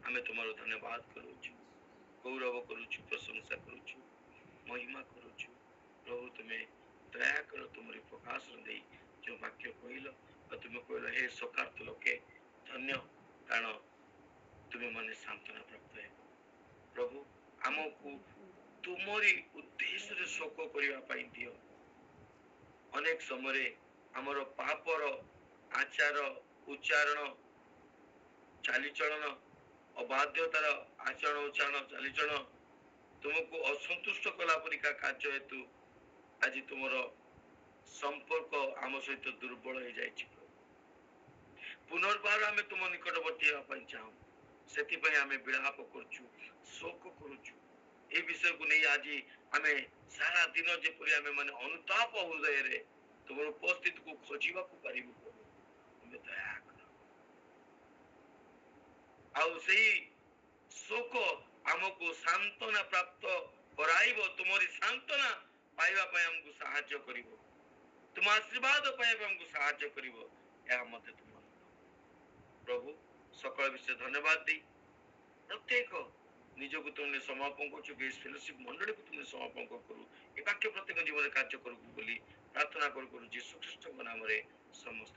ଆମେ ତୁମର ଧନ୍ୟବାଦ କରୁଛୁ, ଗୌରବ କରୁଛୁ, ପ୍ରଶଂସା କରୁଛୁ, ମହିମା କରୁଛୁ। ପ୍ରଭୁ ତୁମେ ଦୟାକର ତୁମରି ପ୍ରକାଶନ ଦେଇ ଯେଉଁ ବାକ୍ୟ କହିଲ, ତୁମେ କହିଲ ହେ ଶୋକାର୍ତ ଲୋକେ ଧନ୍ୟ, କାରଣ ତୁମେ ମାନେ ସାନ୍ତ୍ୱନା ପ୍ରାପ୍ତ ହେବ। ପ୍ରଭୁ ଆମକୁ ତୁମରି ଉଦ୍ଦେଶ୍ୟରେ ଶୋକ କରିବା ପାଇଁ ଦିଅ। ଅନେକ ସମୟରେ ଆମର ପାପର ଆଚାର ଉଚ୍ଚାରଣ ଚାଲିଚଳନ, ଅବାଧ୍ୟତାର ଆଚରଣ ଉଚ୍ଚାରଣ ଚାଲିଚଳନ ତୁମକୁ ଅସନ୍ତୁଷ୍ଟ କଲା ପରିକା କାର୍ଯ୍ୟ ହେତୁ ଆଜି ତୁମର ସମ୍ପର୍କ ଆମ ସହିତ ଦୁର୍ବଳ ହେଇଯାଇଛି। ପୁନର୍ବାର ଆମେ ତୁମ ନିକଟବର୍ତ୍ତୀ ହେବା ପାଇଁ ଚାହୁଁ, ସେଥିପାଇଁ ଆମେ ବିଳାପ କରୁଛୁ, ଶୋକ କରୁଛୁ। এই ବିଷୟକୁ ନେଇ ଆଜି ଆମେ ସାରା ଦିନ ଯେପରି ଆମେ ମାନେ ଅନୁତାପ ହୃଦୟରେ ତୁମର ଉପସ୍ଥିତିକୁ ଖୋଜିବାକୁ ପାରିବୁ, ତୁମେ ଦୟା କର। ଆଉ ସେଇ ଶୋକ ଆମକୁ ସାନ୍ତ୍ୱନା ପ୍ରାପ୍ତ କରାଇବ, ତୁମରି ସାନ୍ତ୍ୱନା ପାଇବା ପାଇଁ ଆମକୁ ସାହାଯ୍ୟ କରିବ, ତୁମ ଆଶୀର୍ବାଦ ପାଇବା ଆମକୁ ସାହାଯ୍ୟ କରିବ। ଏହା ମଧ୍ୟ ତୁମ ପ୍ରଭୁ ସକଳ ବିଷୟ ଧନ୍ୟବାଦ ଦେଇ ପ୍ରତ୍ୟେକ ନିଜକୁ ତୁମେ ସମର୍ପଣ କରୁଛୁ, ବେଶ ଫେଲୋସିପ ମଣ୍ଡଳୀକୁ ତୁମେ ସମର୍ପଣ କରୁ। ଏ ବାକ୍ୟ ପ୍ରତ୍ୟେକ ଜୀବନରେ କାର୍ଯ୍ୟ କରୁ ବୋଲି ପ୍ରାର୍ଥନା କରୁ ଯୀଶୁ ଖ୍ରୀଷ୍ଟଙ୍କ ନାମରେ ସମସ୍ତ